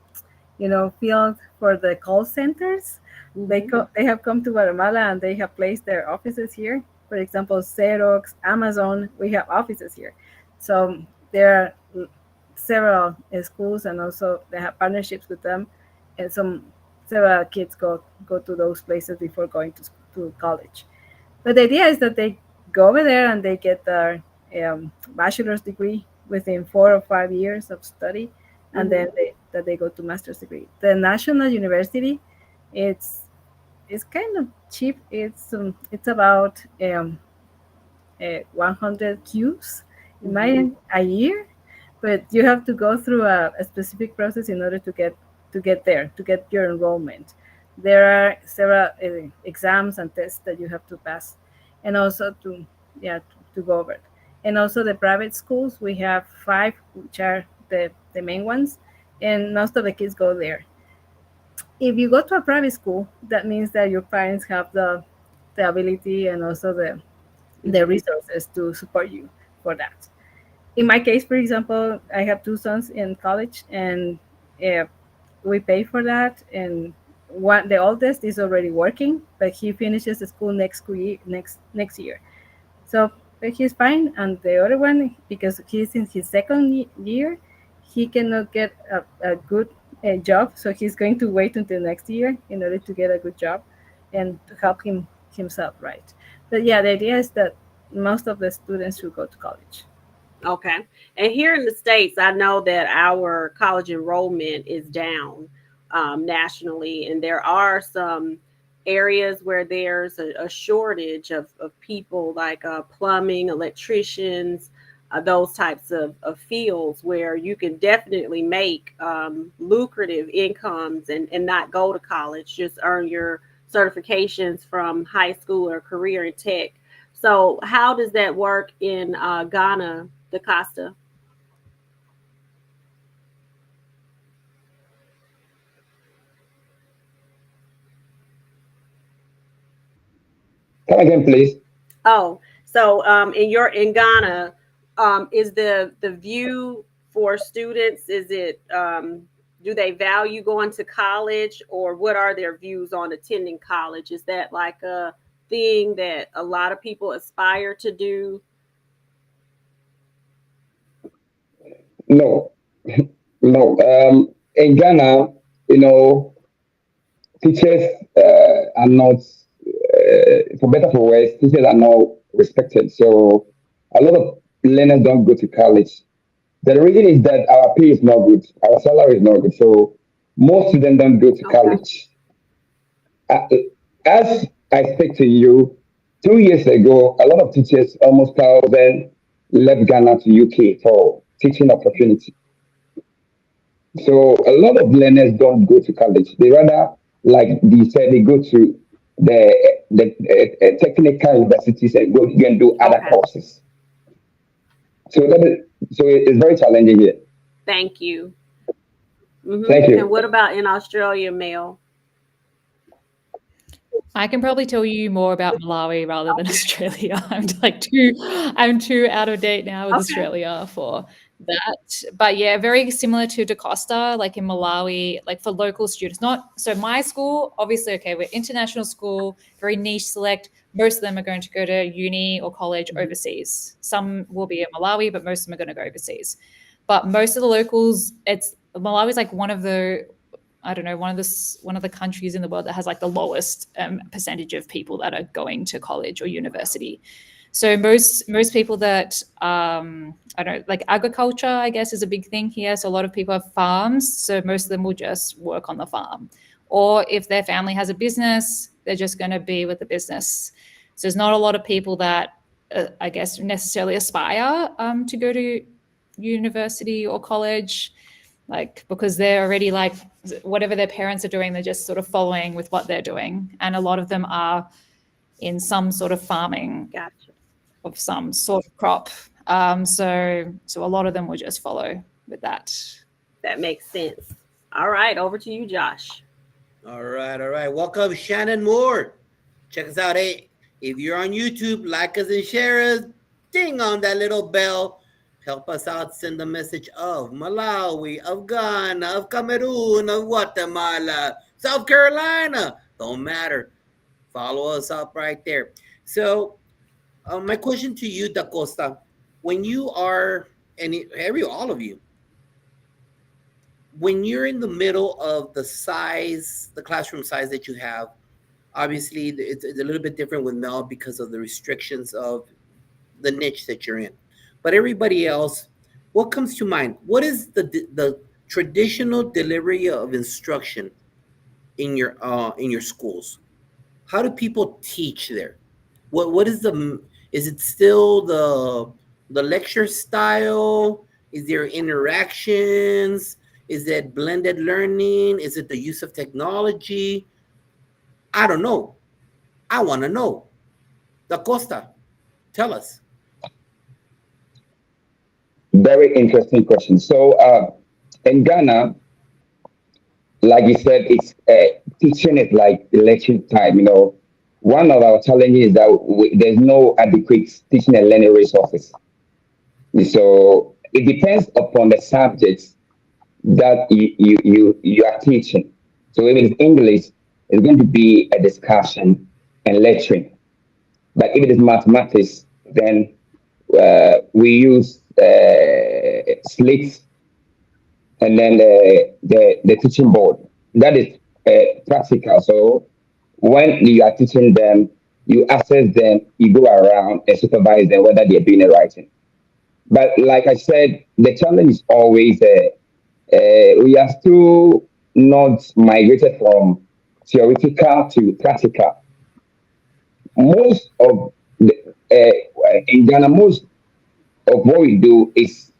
Speaker 4: for the call centers. They have come to Guatemala and they have placed their offices here. For example, Xerox, Amazon, we have offices here. So there are several schools, and also they have partnerships with them, and several kids go to those places before going to college. But the idea is that they go over there and they get their bachelor's degree within 4 or 5 years of study, and then they go to master's degree. The national university, it's kind of cheap. It's about 100 Qs a year, but you have to go through a specific process in order to get there, to get your enrollment. There are several exams and tests that you have to pass, and also to go over it. And also the private schools, we have 5, which are the main ones, and most of the kids go there. If you go to a private school, that means that your parents have the ability and also the resources to support you for that. In my case, for example, I have 2 sons in college, and we pay for that. And the oldest is already working, but he finishes the school next year. So but he's fine. And the other one, because he's in his second year, he cannot get a good job. So he's going to wait until next year in order to get a good job and to help himself, right? But yeah, the idea is that most of the students should go to college.
Speaker 2: Okay. And here in the States, I know that our college enrollment is down nationally, and there are some areas where there's a shortage of people like plumbing, electricians, those types of fields where you can definitely make lucrative incomes and not go to college, just earn your certifications from high school or career in tech. So how does that work in Ghana, DaCosta?
Speaker 5: Come again, please.
Speaker 2: Oh, so in Ghana, is the view for students, is it do they value going to college, or what are their views on attending college? Is that like a thing that a lot of people aspire to do?
Speaker 5: No, no. In Ghana, teachers are not, for better or for worse, teachers are not respected. So a lot of learners don't go to college. The reason is that our pay is not good, our salary is not good. So most students don't go to
Speaker 2: Okay.
Speaker 5: college. Uh, as I speak to you, 2 years ago, a lot of teachers, almost 1,000, left Ghana to UK for teaching opportunity. So a lot of learners don't go to college. They rather, like they said, they go to the technical universities and go and do other
Speaker 2: Okay.
Speaker 5: courses. So it's very challenging here.
Speaker 2: Thank you.
Speaker 5: Thank
Speaker 2: And
Speaker 5: you.
Speaker 2: what about in Australia, Mel?
Speaker 3: I can probably tell you more about Malawi rather than Australia. I'm too out of date now with
Speaker 2: Okay.
Speaker 3: Australia for that. But yeah, very similar to DaCosta, like in Malawi, like for local students. Not so my school, obviously, okay, we're international school, very niche select. Most of them are going to go to uni or college overseas. Some will be in Malawi, but most of them are going to go overseas. But most of the locals, Malawi's like one of the one of the countries in the world that has like the lowest percentage of people that are going to college or university. So most people that I don't know, like agriculture, I guess, is a big thing here. So a lot of people have farms, so most of them will just work on the farm. Or if their family has a business, they're just going to be with the business. So there's not a lot of people that I guess necessarily aspire to go to university or college, like because they're already like whatever their parents are doing, they're just sort of following with what they're doing. And a lot of them are in some sort of farming
Speaker 2: Gotcha.
Speaker 3: of some sort of crop. So a lot of them will just follow with that.
Speaker 2: That makes sense. All right, over to you, Josh.
Speaker 1: All right. Welcome, Shannon Moore. Check us out. Hey, if you're on YouTube, like us and share us. Ding on that little bell. Help us out. Send a message of Malawi, of Ghana, of Cameroon, of Guatemala, South Carolina. Don't matter. Follow us up right there. So, my question to you, DaCosta, when you are, and all of you, when you're in the middle of the classroom size that you have, obviously it's a little bit different with Mel because of the restrictions of the niche that you're in. But everybody else, what comes to mind? What is the traditional delivery of instruction in your schools? How do people teach there? What is is it still the lecture style? Is there interactions? Is it blended learning? Is it the use of technology? I don't know. I want to know. DaCosta, tell us.
Speaker 5: Very interesting question. So in Ghana, like you said, it's teaching is like election time. One of our challenges is that there's no adequate teaching and learning resources. So it depends upon the subjects that you are teaching. So if it's English, it's going to be a discussion and lecturing. But if it is mathematics, then we use slates and then the teaching board. That is practical. So when you are teaching them, you assess them, you go around and supervise them whether they're doing the right thing. But like I said, the challenge is always we are still not migrated from theoretical to practical. Most of in Ghana, most of what we do is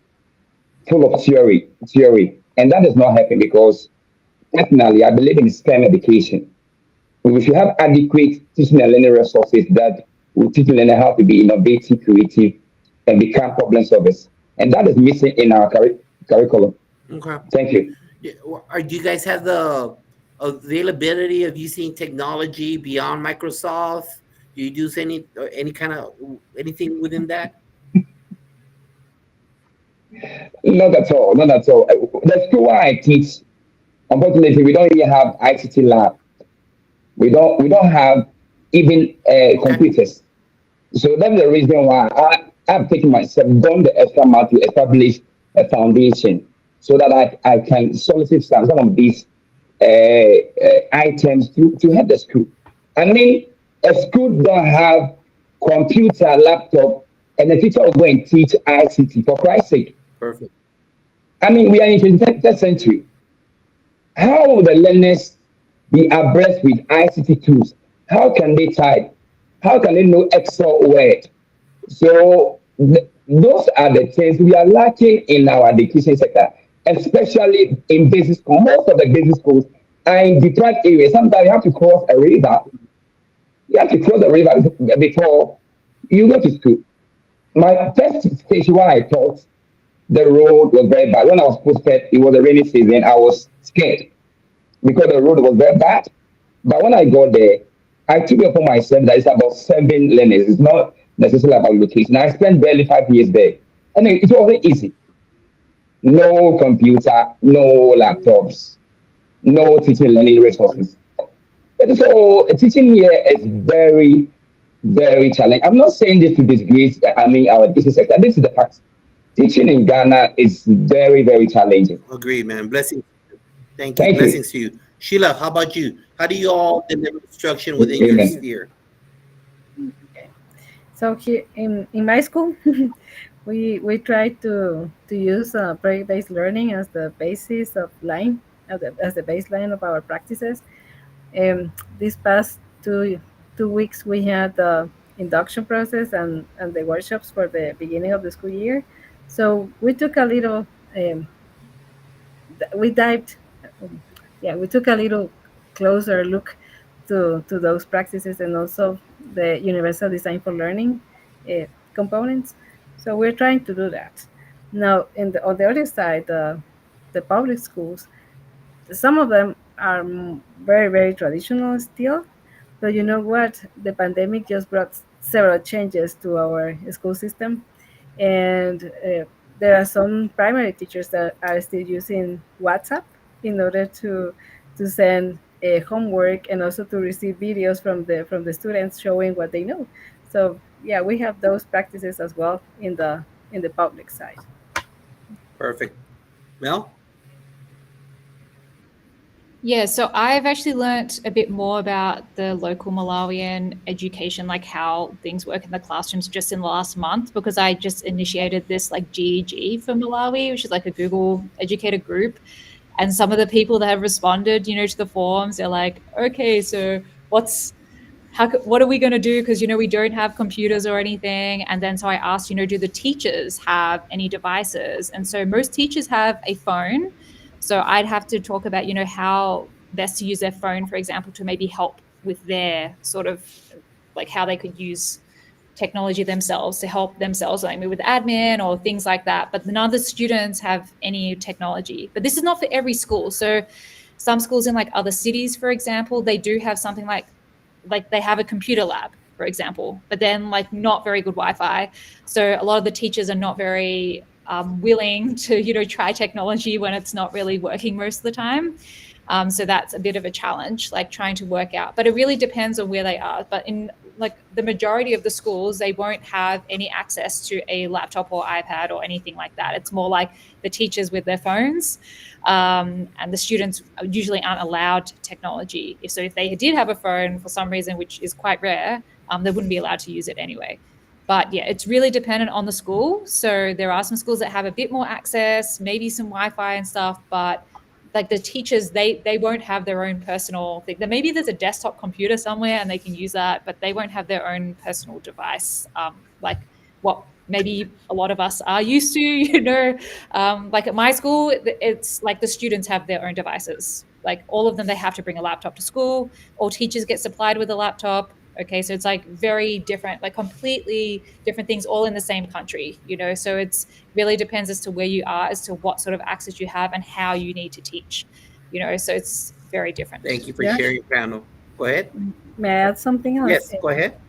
Speaker 5: full of theory, and that is not happening because personally, I believe in STEM education. We should have adequate teaching and learning resources that will teach learners how to be innovative, creative, and become problem solvers, and that is missing in our curriculum.
Speaker 1: Okay.
Speaker 5: Thank you.
Speaker 1: Do you guys have the availability of using technology beyond Microsoft? Do you use any kind of anything within that?
Speaker 5: Not at all. The school where I teach, Unfortunately, we don't even have ICT lab. We don't have even computers. So that's the reason why I've taken myself, done the extra mile to establish a foundation so that I can solicit some of these items to help the school. I mean, a school don't have computer, laptop, and the teacher will go and teach ICT for Christ's sake.
Speaker 1: Perfect.
Speaker 5: I mean, we are in the 21st century. How will the learners be abreast with ICT tools? How can they type? How can they know Excel Word? So those are the things we are lacking in our education sector, especially in basic school. Most of the basic schools are in deprived areas. Sometimes you have to cross a river. You have to cross the river before you go to school. My first stage where I thought the road was very bad. When I was posted, it was a rainy season. I was scared because the road was very bad. But when I got there, I took it upon myself that it's about 7 learners. It's not necessarily about location. I spent barely 5 years there. And it wasn't easy. No computer, no laptops, no teaching and learning resources. So teaching here is very, very challenging. I'm not saying this to disgrace, our education sector. This is the fact. Teaching in Ghana is very, very challenging.
Speaker 1: Agreed, man. Blessings. Thank you.
Speaker 5: Thank you.
Speaker 1: Blessings to you. Sheila, how about you? How do you all deliver instruction within your
Speaker 5: Amen.
Speaker 1: sphere?
Speaker 4: So here in my school, we try to use project-based learning as the basis of as the baseline of our practices. This past two weeks, we had the induction process and the workshops for the beginning of the school year. So we took a little, we dived, we took a little closer look to those practices and also the universal design for learning components. So we're trying to do that. Now, on the other side, the public schools, some of them are very, very traditional still. But you know what? The pandemic just brought several changes to our school system. And there are some primary teachers that are still using WhatsApp in order to send homework and also to receive videos from the students showing what they know. So yeah, we have those practices as well in the public side.
Speaker 1: Perfect. Mel?
Speaker 3: Yeah, so I've actually learnt a bit more about the local Malawian education, like how things work in the classrooms just in the last month, because I just initiated this like GEG for Malawi, which is like a Google educator group. And some of the people that have responded, to the forums, they're like, okay, so what are we going to do? Because, we don't have computers or anything. And then so I asked, do the teachers have any devices? And so most teachers have a phone. So I'd have to talk about, how best to use their phone, for example, to maybe help with their sort of like how they could use technology themselves to help themselves, like maybe with admin or things like that. But none of the students have any technology. But this is not for every school. So some schools in like other cities, for example, they do have something like they have a computer lab, for example, but then like not very good Wi-Fi. So a lot of the teachers are not very willing to, try technology when it's not really working most of the time. So that's a bit of a challenge, like trying to work out, but it really depends on where they are. But in like the majority of the schools, they won't have any access to a laptop or iPad or anything like that. It's more like the teachers with their phones, and the students usually aren't allowed technology. If they did have a phone for some reason, which is quite rare, they wouldn't be allowed to use it anyway. But yeah, it's really dependent on the school. So there are some schools that have a bit more access, maybe some Wi-Fi and stuff, but like the teachers, they won't have their own personal thing. Maybe there's a desktop computer somewhere and they can use that, but they won't have their own personal device, like what maybe a lot of us are used to, like at my school, it's like the students have their own devices. Like all of them, they have to bring a laptop to school. All teachers get supplied with a laptop. Okay, so it's like very different, like completely different things all in the same country, so it's really depends as to where you are, as to what sort of access you have and how you need to teach, so it's very different.
Speaker 1: Thank you for sharing, panel. Go ahead.
Speaker 4: May I add something else?
Speaker 1: Yes, go ahead.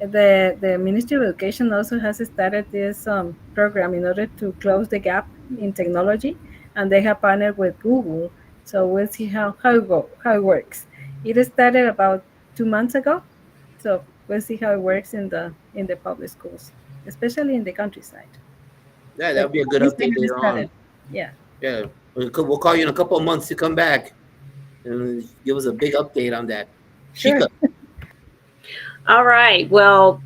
Speaker 4: The Ministry of Education also has started this program in order to close the gap in technology, and they have partnered with Google So we'll see how it works. It started about 2 months ago, so we'll see how it works in the public schools, especially in the countryside.
Speaker 1: Yeah, that
Speaker 4: But
Speaker 1: would be a good
Speaker 4: at least they
Speaker 1: update
Speaker 4: have
Speaker 1: later
Speaker 4: started.
Speaker 1: on.
Speaker 4: Yeah,
Speaker 1: Yeah, we'll call you in a couple of months to come back and give us a big update on that.
Speaker 4: sure.
Speaker 1: Chica.
Speaker 2: All right. Well,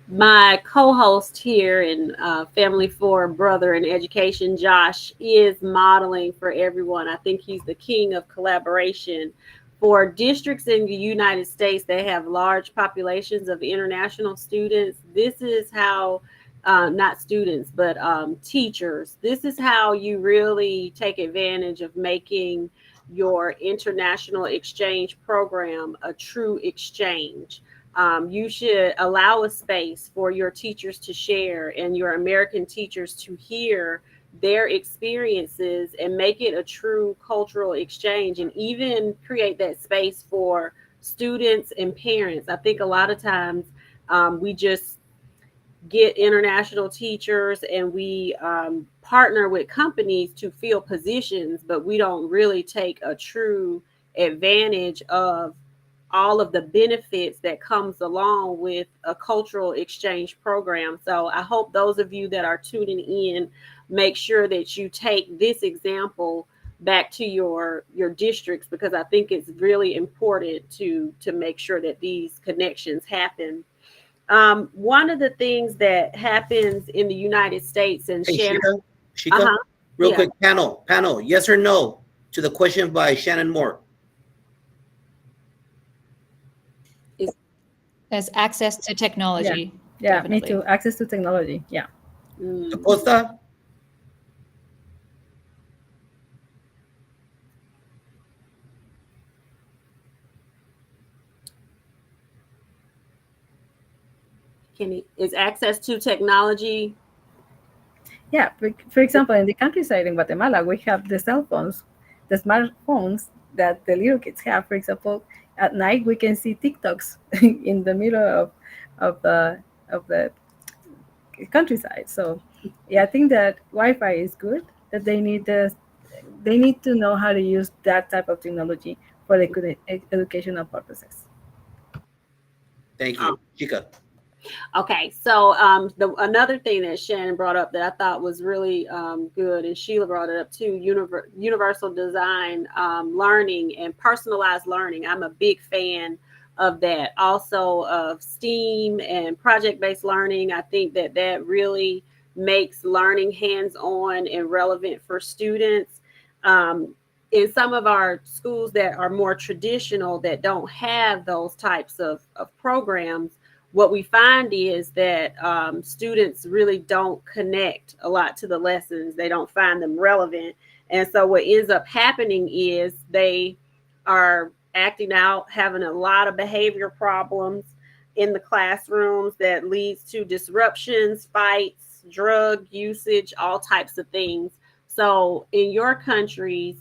Speaker 2: my co-host here in Family for Brother in Education, Josh, is modeling for everyone. I think he's the king of collaboration. For districts in the United States that have large populations of international students, this is how, not students, but teachers, this is how you really take advantage of making your international exchange program a true exchange. You should allow a space for your teachers to share and your American teachers to hear their experiences and make it a true cultural exchange, and even create that space for students and parents. I think a lot of times we just get international teachers and we partner with companies to fill positions, but we don't really take a true advantage of all of the benefits that comes along with a cultural exchange program. So I hope those of you that are tuning in make sure that you take this example back to your districts, because I think it's really important to make sure that these connections happen. One of the things that happens in the United States, and
Speaker 1: Hey,
Speaker 2: Shannon,
Speaker 1: Chica, real
Speaker 2: yeah.
Speaker 1: quick, panel, yes or no to the question by Shannon Moore?
Speaker 3: There's access to technology.
Speaker 4: Yeah,
Speaker 3: Definitely.
Speaker 4: me too. Access to technology. Yeah.
Speaker 1: Costa?
Speaker 2: Is access to technology?
Speaker 4: Yeah. For example, in the countryside in Guatemala, we have the cell phones, the smartphones that the little kids have. For example, at night we can see TikToks in the middle of the countryside. So, yeah, I think that Wi-Fi is good. That they need to know how to use that type of technology for the good educational purposes.
Speaker 1: Thank you. Chica.
Speaker 2: Okay, so another thing that Shannon brought up that I thought was really good, and Sheila brought it up too, universal design learning and personalized learning. I'm a big fan of that. Also of STEAM and project-based learning. I think that really makes learning hands-on and relevant for students. In some of our schools that are more traditional, that don't have those types of programs, what we find is that students really don't connect a lot to the lessons. They don't find them relevant. And so what ends up happening is they are acting out, having a lot of behavior problems in the classrooms that leads to disruptions, fights, drug usage, all types of things. So in your countries,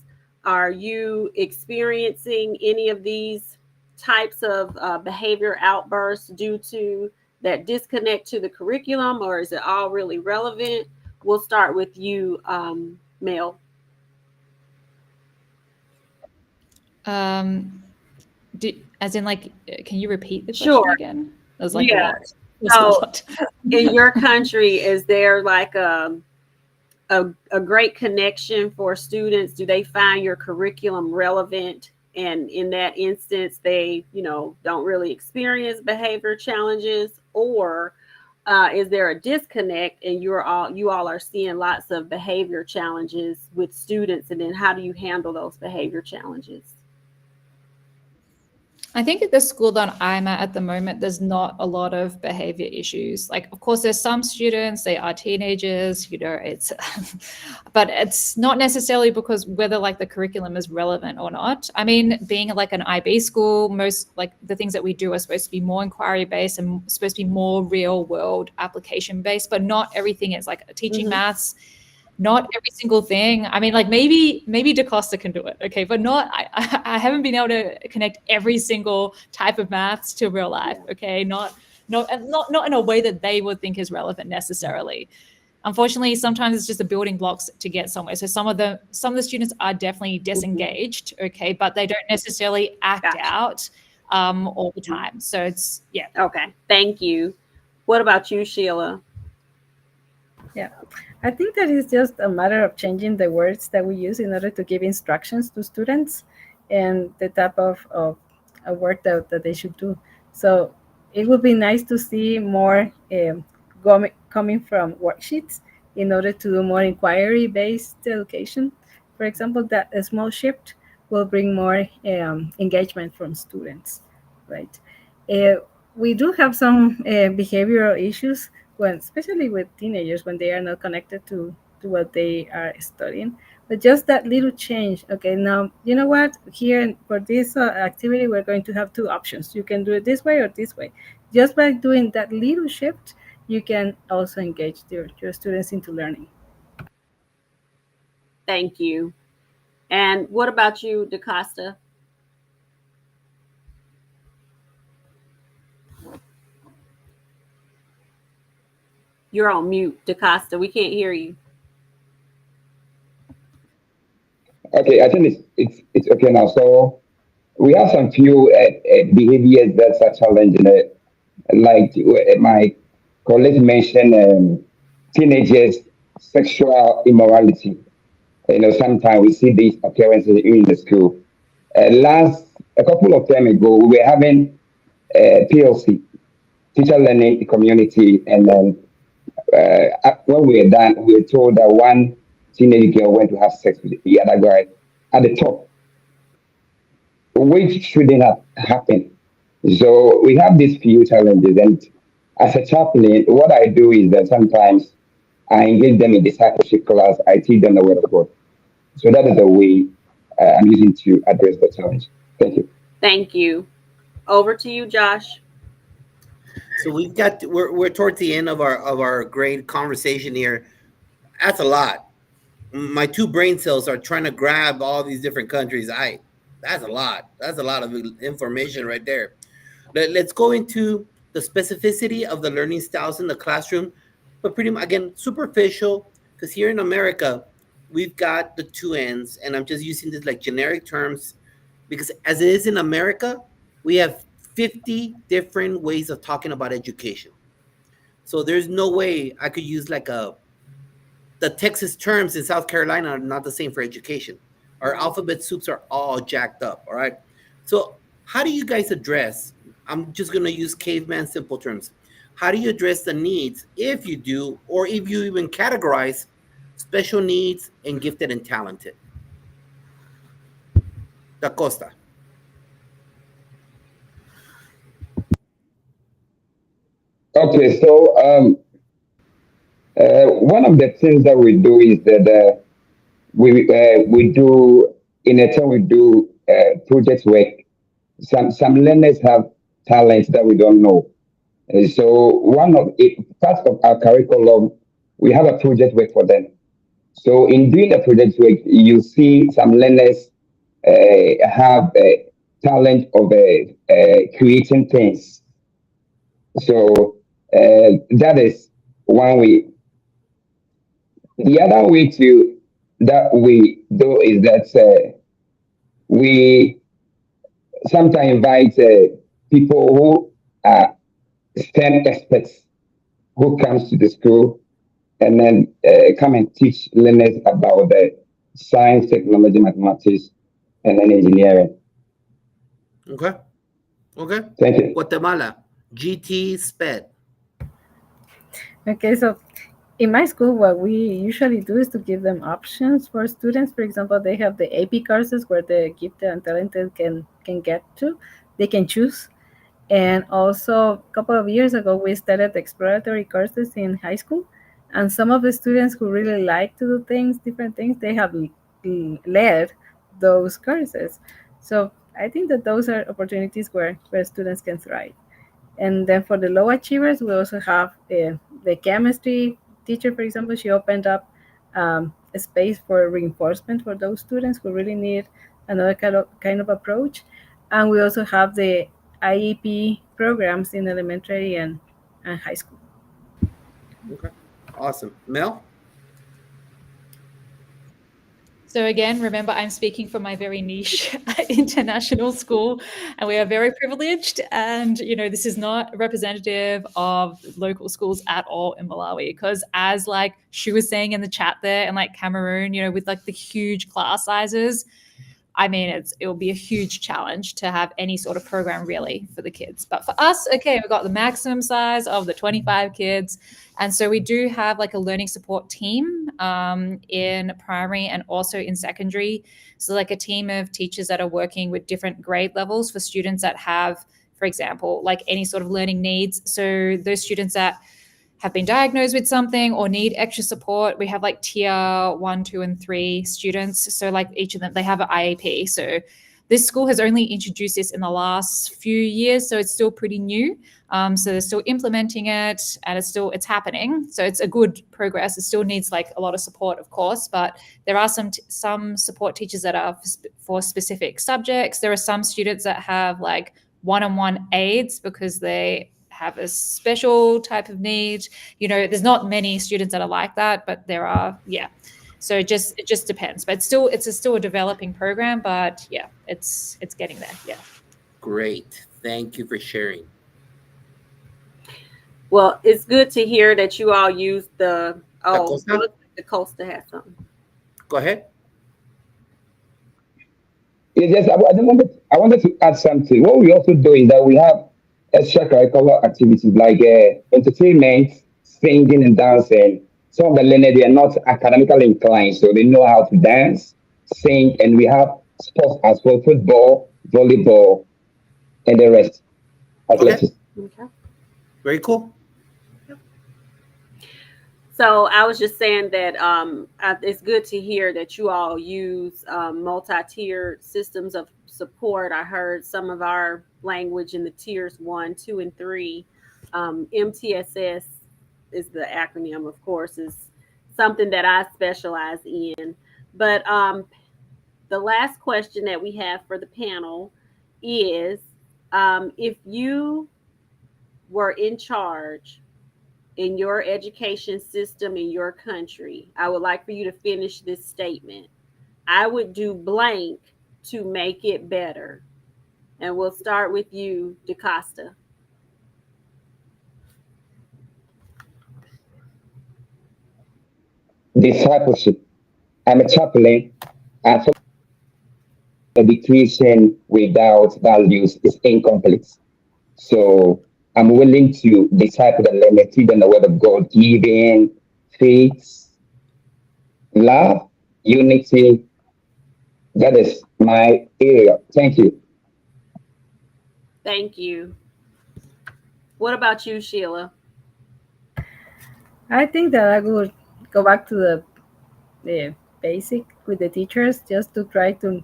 Speaker 2: are you experiencing any of these types of behavior outbursts due to that disconnect to the curriculum, or is it all really relevant? We'll start with you, Mel.
Speaker 3: As in, like, can you repeat the question
Speaker 2: Sure.
Speaker 3: again? That was like
Speaker 2: Yeah.
Speaker 3: a lot.
Speaker 2: In your country, is there like a great connection for students? Do they find your curriculum relevant? And in that instance, they, don't really experience behavior challenges, or is there a disconnect and you all are seeing lots of behavior challenges with students? And then how do you handle those behavior challenges?
Speaker 3: I think at the school that I'm at the moment, there's not a lot of behavior issues. Like, of course, there's some students, they are teenagers, but it's not necessarily because whether like the curriculum is relevant or not. I mean, being like an IB school, most like the things that we do are supposed to be more inquiry based and supposed to be more real world application based, but not everything is like teaching maths. Not every single thing. I mean, like maybe DaCosta can do it, okay, but I haven't been able to connect every single type of maths to real life, okay, not in a way that they would think is relevant necessarily. unfortunately, sometimes it's just the building blocks to get somewhere. So some of the students are definitely disengaged, okay, but they don't necessarily act
Speaker 2: Gotcha.
Speaker 3: out all the time. So it's, yeah.
Speaker 2: Okay, thank you. What about you, Sheila?
Speaker 4: Yeah, I think that is just a matter of changing the words that we use in order to give instructions to students and the type of work that they should do. So it would be nice to see more coming from worksheets in order to do more inquiry-based education. For example, that a small shift will bring more engagement from students, right? Uh, we do have some behavioral issues when, especially with teenagers, when they are not connected to what they are studying. But just that little change. Okay, now you know what? Here for this activity, we're going to have two options. You can do it this way or this way. Just by doing that little shift, you can also engage your students into learning.
Speaker 2: Thank you. And what about you, DaCosta? You're on mute, DaCosta. We can't hear you.
Speaker 5: Okay, I think it's okay now. So we have some few behaviors that are challenging it. Like my colleague mentioned, teenagers' sexual immorality. Sometimes we see these occurrences in the school. A couple of time ago, we were having PLC, teacher learning community, and then when we were done, we were told that one teenage girl went to have sex with the other guy at the top, which shouldn't have happened. So we have these few challenges, and as a chaplain, what I do is that sometimes I engage them in discipleship class. I teach them the word of God. So that is the way I'm using to address the challenge. Thank you.
Speaker 2: Thank you. Over to you, Josh.
Speaker 1: So we're towards the end of our great conversation here. That's a lot. My two brain cells are trying to grab all these different countries. That's a lot. That's a lot of information right there. Let's go into the specificity of the learning styles in the classroom, but pretty much again superficial, because here in America we've got the two ends, and I'm just using this like generic terms because as it is in America, we have 50 different ways of talking about education. So there's no way I could use like the Texas terms in South Carolina are not the same for education. Our alphabet soups are all jacked up. All right. So how do you guys address? I'm just going to use caveman simple terms. How do you address the needs, if you do, or if you even categorize special needs and gifted and talented? DaCosta.
Speaker 5: Okay, so one of the things that we do is that we do in a time we do project work. Some learners have talents that we don't know. And so one of it, part of our curriculum, we have a project work for them. So in doing the project work, you see some learners have a talent of creating things. So that is one way. The other way to that we do is that we sometimes invite people who are STEM experts who comes to the school and then come and teach learners about the science, technology, mathematics, and then engineering.
Speaker 1: Okay. Okay.
Speaker 5: Thank you.
Speaker 1: Guatemala, GT SPED.
Speaker 4: Okay, so in my school, what we usually do is to give them options for students. For example, they have the AP courses where the gifted and talented can get to. They can choose. And also, a couple of years ago, we started exploratory courses in high school. And some of the students who really like to do things, different things, they have led those courses. So I think that those are opportunities where students can thrive. And then for the low achievers, we also have the chemistry teacher, for example. She opened up a space for reinforcement for those students who really need another kind of approach. And we also have the IEP programs in elementary and high school.
Speaker 1: Okay. Awesome. Mel?
Speaker 3: So again, remember, I'm speaking from my very niche international school, and we are very privileged. And this is not representative of local schools at all in Malawi, because as like she was saying in the chat there, and like Cameroon, with like the huge class sizes, I mean, it will be a huge challenge to have any sort of program really for the kids. But for us, okay, we've got the maximum size of the 25 kids. And so we do have like a learning support team in primary and also in secondary. So like a team of teachers that are working with different grade levels for students that have, for example, like any sort of learning needs. So those students that have been diagnosed with something or need extra support, we have like tier 1, 2, and 3 students. So like each of them, they have an IEP. So this school has only introduced this in the last few years, so it's still pretty new. So they're still implementing it, and it's happening. So it's a good progress. It still needs like a lot of support, of course, but there are some support teachers that are for specific subjects. There are some students that have like one-on-one aids because they have a special type of need. There's not many students that are like that, but there are, yeah. So it just depends. But it's still a developing program, but yeah, it's getting there. Yeah.
Speaker 1: Great. Thank you for sharing.
Speaker 2: Well, it's good to hear that you all use the
Speaker 1: Costa?
Speaker 2: the Costa has something.
Speaker 1: Go ahead.
Speaker 5: Yes, I wanted to add something. What we also do is that we have extracurricular activities like entertainment, singing and dancing. Some of the learners, they are not academically inclined, so they know how to dance, sing, and we have sports as well, football, volleyball, and the rest. Athletics.
Speaker 2: Okay.
Speaker 1: Very cool.
Speaker 2: So I was just saying that it's good to hear that you all use multi-tiered systems of support. I heard some of our language in the tiers 1, 2, and 3. MTSS is the acronym, of course, is something that I specialize in. But the last question that we have for the panel is, if you were in charge in your education system in your country, I would like for you to finish this statement. I would do blank to make it better. And we'll start with you, DaCosta.
Speaker 5: Discipleship. I'm a chaplain. And education without values is incomplete. So I'm willing to disciple the learner, teach them the word of God, giving, faith, love, unity. That is my area. Thank you.
Speaker 2: Thank you. What about you, Sheila?
Speaker 4: I think that I would go back to the basic with the teachers, just to try to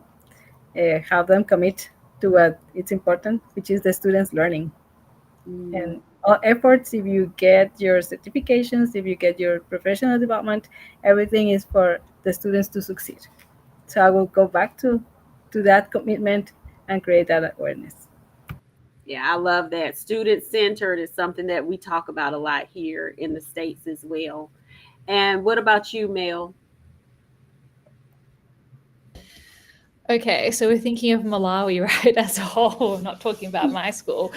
Speaker 4: have them commit to what it's important, which is the students learning. And all efforts, if you get your certifications, if you get your professional development, everything is for the students to succeed. So I will go back to that commitment and create that awareness.
Speaker 2: Yeah, I love that. Student-centered is something that we talk about a lot here in the States as well. And what about you, Mel?
Speaker 3: Okay, so we're thinking of Malawi, right, as a whole, not talking about my school.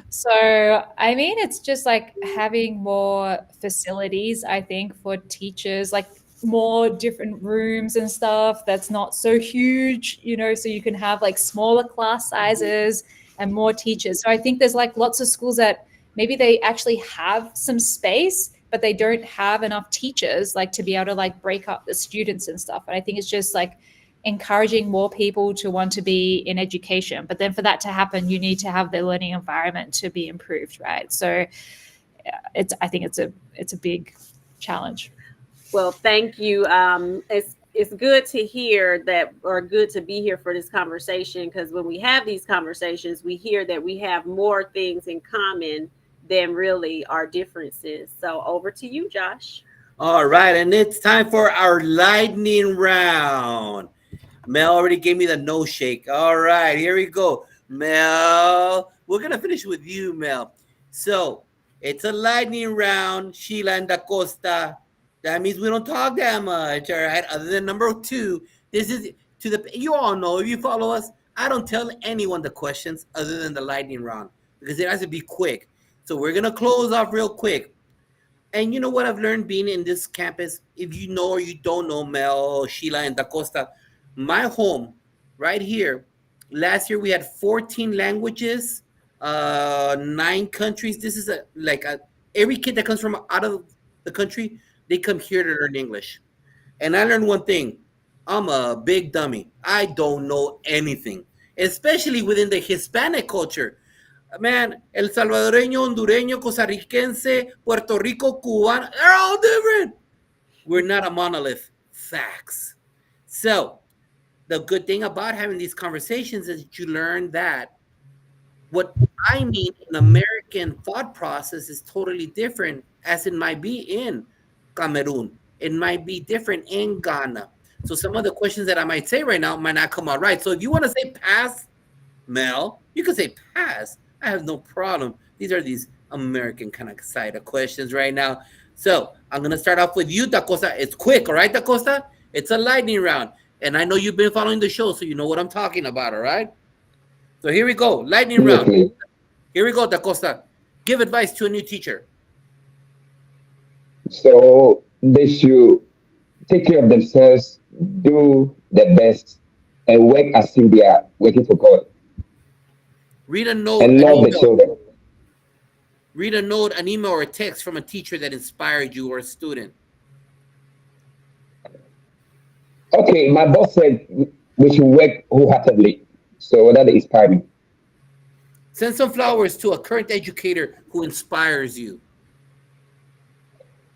Speaker 3: So, I mean, it's just like having more facilities, I think, for teachers, like more different rooms and stuff that's not so huge, so you can have like smaller class sizes and more teachers. So I think there's like lots of schools that maybe they actually have some space, but they don't have enough teachers like to be able to like break up the students and stuff. And I think it's just like encouraging more people to want to be in education. But then for that to happen, you need to have the learning environment to be improved, right? So I think it's a big challenge.
Speaker 2: Well, thank you. It's good to hear that, or good to be here for this conversation, because when we have these conversations, we hear that we have more things in common than really our differences. So over to you, Josh.
Speaker 1: All right, and it's time for our lightning round. Mel already gave me the no shake. All right, here we go. Mel, we're going to finish with you, Mel. So It's a lightning round, Sheila and Da Costa. That means we don't talk that much, all right? Other than number two, this is to the you all know if you follow us, I don't tell anyone the questions other than the lightning round because it has to be quick. So we're gonna close off real quick. And you know what I've learned being in this campus? If you know or you don't know Mel, Sheila, and Da Costa, my home right here, last year we had 14 languages, 9 countries. This is every kid that comes from out of the country, they come here to learn English. And I learned one thing. I'm a big dummy. I don't know anything, especially within the Hispanic culture. Man, El Salvadoreño, Hondureño, Costarricense, Puerto Rico, Cubano, they're all different. We're not a monolith. Facts. So, the good thing about having these conversations is that you learn that what I mean in American thought process is totally different, as it might be in Cameroon. It might be different in Ghana. So, some of the questions that I might say right now might not come out right. So, if you want to say pass, Mel, you can say pass. I have no problem. These are these American kind of side of questions right now. So I'm going to start off with you, Da Costa. It's quick, all right, Da Costa? It's a lightning round. And I know you've been following the show, so you know what I'm talking about, all right? So here we go. Lightning round.
Speaker 5: Okay.
Speaker 1: Here we go, Da Costa. Give advice to a new teacher.
Speaker 5: So they should take care of themselves, do their best, and work as if they are working for God.
Speaker 1: Read a note,
Speaker 5: And
Speaker 1: an
Speaker 5: love the
Speaker 1: email.
Speaker 5: children.
Speaker 1: Read a note, an email, or a text from a teacher that inspired you or a student.
Speaker 5: Okay, my boss said we should work wholeheartedly. So that inspired me.
Speaker 1: Send some flowers to a current educator who inspires you.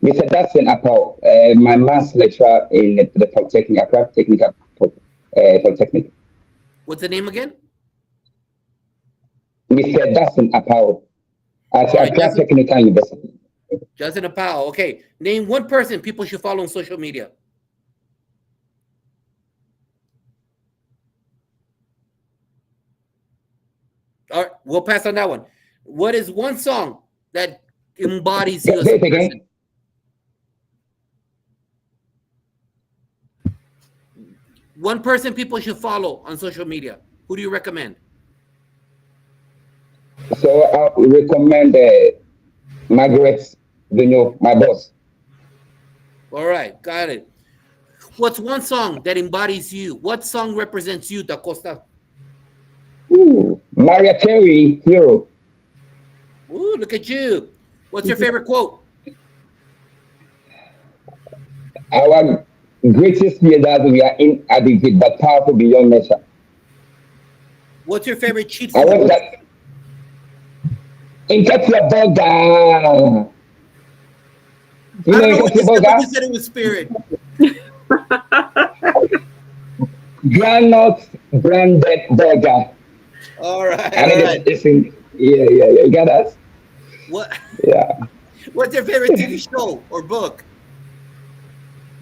Speaker 5: Mr. Dustin Apple, my maths lecturer in the Polytechnic, Accra Technical Polytechnic.
Speaker 1: What's the name again?
Speaker 5: Mr. Dustin Apple at
Speaker 1: All right,
Speaker 5: Accra
Speaker 1: Dustin.
Speaker 5: Technical University.
Speaker 1: Justin Apao. Okay. Name one person people should follow on social media. All right, we'll pass on that one. What is one song that embodies you as
Speaker 5: Say
Speaker 1: a
Speaker 5: it again.
Speaker 1: person? One person people should follow on social media. Who do you recommend?
Speaker 5: So I recommend Margaret Vigneault, my boss.
Speaker 1: All right, got it. What's one song that embodies you? What song represents you, Da Costa?
Speaker 5: Ooh, Maria Carey, Hero.
Speaker 1: Ooh, look at you. What's your favorite quote?
Speaker 5: Our greatest fear that we are inadequate but powerful beyond measure.
Speaker 1: What's your favorite cheat
Speaker 5: I want
Speaker 1: food?
Speaker 5: that. In your burger. You
Speaker 1: I
Speaker 5: know,
Speaker 1: don't know
Speaker 5: in
Speaker 1: what you
Speaker 5: your
Speaker 1: said, but
Speaker 5: burger,
Speaker 1: you said it with spirit.
Speaker 5: granite branded burger.
Speaker 1: All right,
Speaker 5: And
Speaker 1: all right.
Speaker 5: it's in, yeah, you got us?
Speaker 1: What?
Speaker 5: Yeah.
Speaker 1: What's your favorite TV show or book?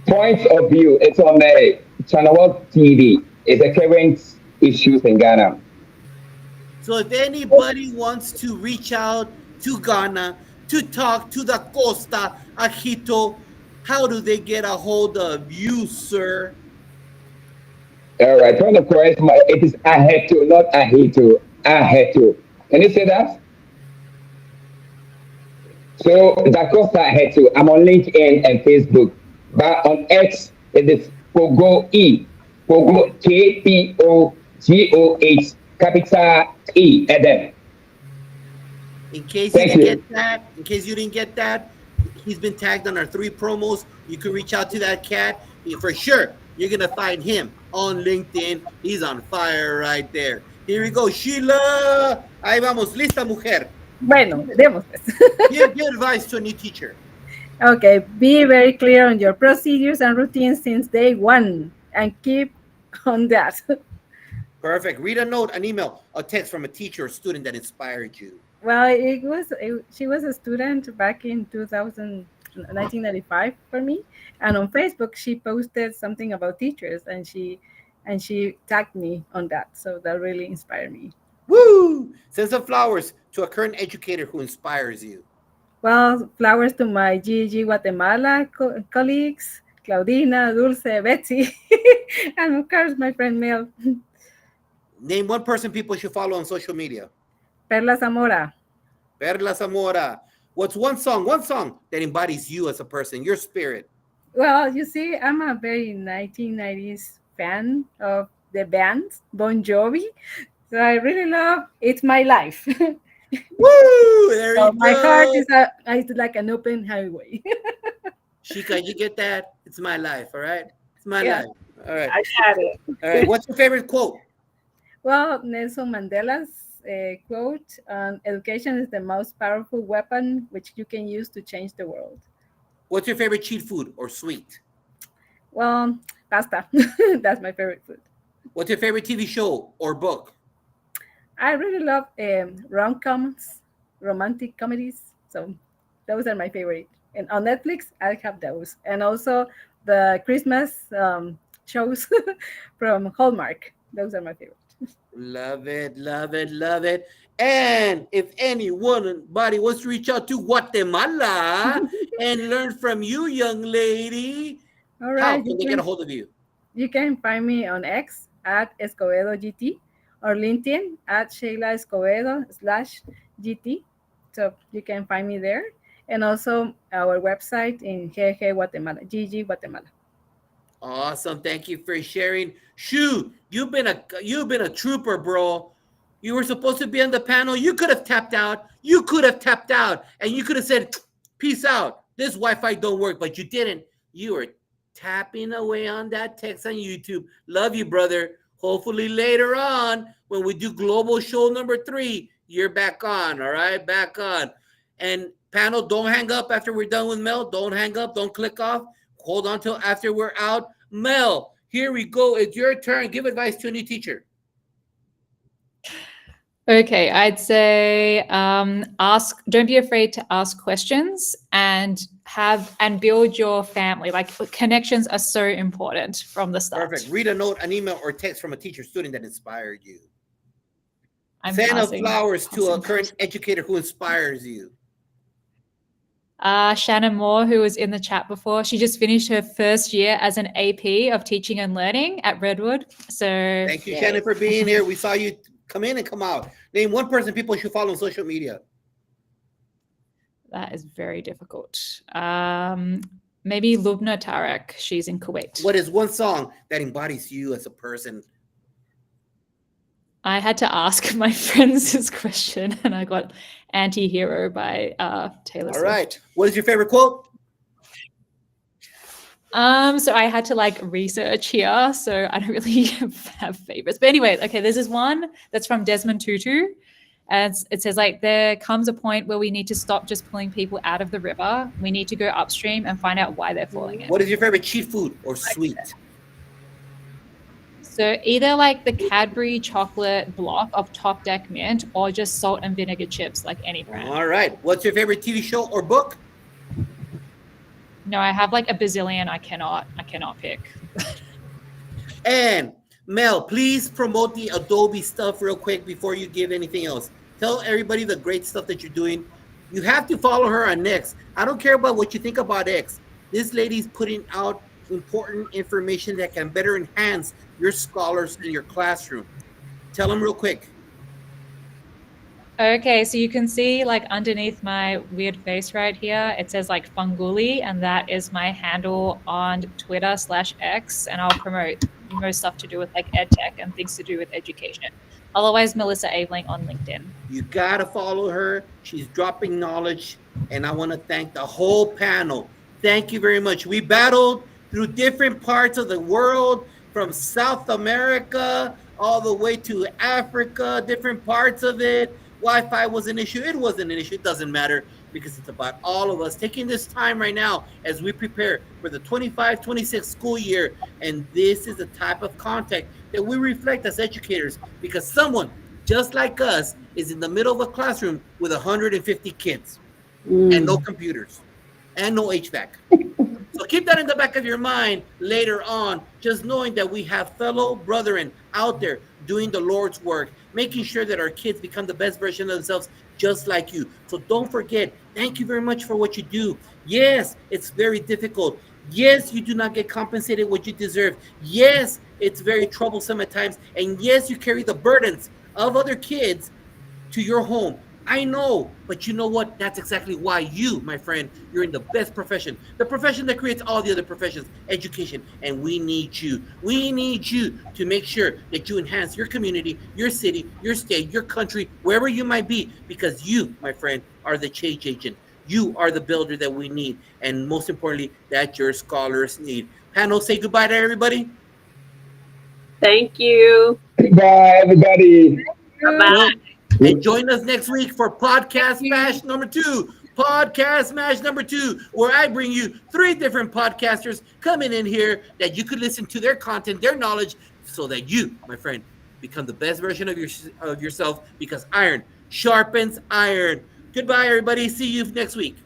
Speaker 5: Point of view, it's on the Channel One TV. It's the current issues in Ghana.
Speaker 1: So if anybody wants to reach out to Ghana to talk to the Costa Ajito, how do they get a hold of you, sir?
Speaker 5: All right, trying to correct it is I had to, not I hate to. I had to. Can you say that? So Da Costa had to. I'm on LinkedIn and Facebook. But on X, it is Pogo E. Pogo KPOGOH, capital E, and then.
Speaker 1: In case
Speaker 5: Thank
Speaker 1: you
Speaker 5: you.
Speaker 1: didn't get that, in case you didn't get that, he's been tagged on our 3 promos. You can reach out to that cat. For sure, you're gonna find him on LinkedIn. He's on fire right there. Here we go, Sheila. Ahí vamos, lista, mujer.
Speaker 4: Bueno, demos pues.
Speaker 1: Give advice to a new teacher.
Speaker 4: Okay, be very clear on your procedures and routines since day one and keep on that.
Speaker 1: Perfect. Read a note, an email, a text from a teacher or student that inspired you.
Speaker 4: Well, she was a student back in 1995 for me, and on Facebook she posted something about teachers, and she tagged me on that, so that really inspired me.
Speaker 1: Woo! Send some flowers to a current educator who inspires you.
Speaker 4: Well, flowers to my GG Guatemala colleagues, Claudina, Dulce, Betsy, and of course my friend Mel.
Speaker 1: Name one person people should follow on social media.
Speaker 4: Perla Zamora.
Speaker 1: Perla Zamora. What's one song that embodies you as a person, your spirit?
Speaker 4: Well, you see, I'm a very 1990s fan of the band Bon Jovi. So I really love It's My Life.
Speaker 1: Woo! There
Speaker 4: So
Speaker 1: you
Speaker 4: my heart
Speaker 1: go.
Speaker 4: is like an open highway.
Speaker 1: Shika, you get that? It's my life, all right? It's my
Speaker 4: Yeah.
Speaker 1: life. All right.
Speaker 2: I got it.
Speaker 1: All right. What's your favorite quote?
Speaker 4: Well, Nelson Mandela's quote, education is the most powerful weapon which you can use to change the world.
Speaker 1: What's your favorite cheat food or sweet?
Speaker 4: Well, pasta. That's my favorite food.
Speaker 1: What's your favorite TV show or book?
Speaker 4: I really love rom-coms, romantic comedies. So those are my favorite. And on Netflix, I have those. And also the Christmas shows from Hallmark. Those are my favorite.
Speaker 1: Love it, love it, love it. And if anybody wants to reach out to Guatemala and learn from you, young lady,
Speaker 4: All
Speaker 1: how
Speaker 4: right.
Speaker 1: can they get a hold of you?
Speaker 4: You can find me on X at Escobedo GT or LinkedIn at Sheila Escobedo /GT. So you can find me there. And also our website in GG Guatemala, GG Guatemala.
Speaker 1: Awesome. Thank you for sharing. Shu, you've been a trooper, bro. You were supposed to be on the panel. You could have tapped out. You could have tapped out and you could have said, peace out. This Wi-Fi don't work, but you didn't. You were tapping away on that text on YouTube. Love you, brother. Hopefully later on, when we do global show number 3, you're back on. All right, back on. And panel, don't hang up after we're done with Mel. Don't hang up. Don't click off. Hold on till after we're out. Mel, here we go. It's your turn. Give advice to a new teacher.
Speaker 3: Okay, I'd say don't be afraid to ask questions and build your family. Like connections are so important from the start.
Speaker 1: Perfect. Read a note, an email, or text from a teacher student that inspired you.
Speaker 3: I'm
Speaker 1: Send
Speaker 3: passing-
Speaker 1: flowers to a
Speaker 3: passing.
Speaker 1: current educator who inspires you.
Speaker 3: Shannon Moore, who was in the chat before, she just finished her first year as an AP of teaching and learning at Redwood. So
Speaker 1: Thank you,
Speaker 3: yeah.
Speaker 1: Shannon, for being here. We saw you come in and come out. Name one person people should follow on social media.
Speaker 3: That is very difficult. Maybe Lubna Tarek. She's in Kuwait.
Speaker 1: What is one song that embodies you as a person?
Speaker 3: I had to ask my friends this question, and I got "Anti-Hero" by Taylor Swift.
Speaker 1: All right. What is your favorite quote?
Speaker 3: So I had to research here, so I don't really have favorites. But anyway, okay, this is one that's from Desmond Tutu. And it says there comes a point where we need to stop just pulling people out of the river. We need to go upstream and find out why they're falling in.
Speaker 1: What is your favorite cheat food or sweet?
Speaker 3: So either the Cadbury chocolate block of Top Deck Mint or just salt and vinegar chips, like any brand.
Speaker 1: All right. What's your favorite TV show or book?
Speaker 3: No, I have a bazillion. I cannot pick.
Speaker 1: And Mel, please promote the Adobe stuff real quick before you give anything else. Tell everybody the great stuff that you're doing. You have to follow her on X. I don't care about what you think about X. This lady's putting out important information that can better enhance your scholars in your classroom. Tell them real quick.
Speaker 3: Okay, so you can see underneath my weird face right here, it says Funguli, and that is my handle on Twitter /X, and I'll promote most stuff to do with ed tech and things to do with education. Otherwise, Melissa Aveling on LinkedIn.
Speaker 1: You gotta follow her. She's dropping knowledge, and I want to thank the whole panel. Thank you very much. We battled through different parts of the world, from South America all the way to Africa, different parts of it. Wi-Fi was an issue. It wasn't an issue. It doesn't matter because it's about all of us taking this time right now as we prepare for the 25-26 school year. And this is the type of content that we reflect as educators, because someone just like us is in the middle of a classroom with 150 kids and no computers and no HVAC. So keep that in the back of your mind later on, just knowing that we have fellow brethren out there doing the Lord's work, making sure that our kids become the best version of themselves just like you. So don't forget, thank you very much for what you do. Yes, it's very difficult. Yes, you do not get compensated what you deserve. Yes, it's very troublesome at times. And yes, you carry the burdens of other kids to your home. I know, but you know what? That's exactly why you, my friend, you're in the best profession, the profession that creates all the other professions, education. And we need you. We need you to make sure that you enhance your community, your city, your state, your country, wherever you might be, because you, my friend, are the change agent. You are the builder that we need. And most importantly, that your scholars need. Panel, say goodbye to everybody.
Speaker 2: Thank you.
Speaker 5: Goodbye, everybody.
Speaker 2: Bye-bye.
Speaker 1: And join us next week for Podcast Smash number 2. Podcast Smash number 2, where I bring you 3 different podcasters coming in here that you could listen to their content, their knowledge, so that you, my friend, become the best version of yourself, because iron sharpens iron. Goodbye, everybody. See you next week.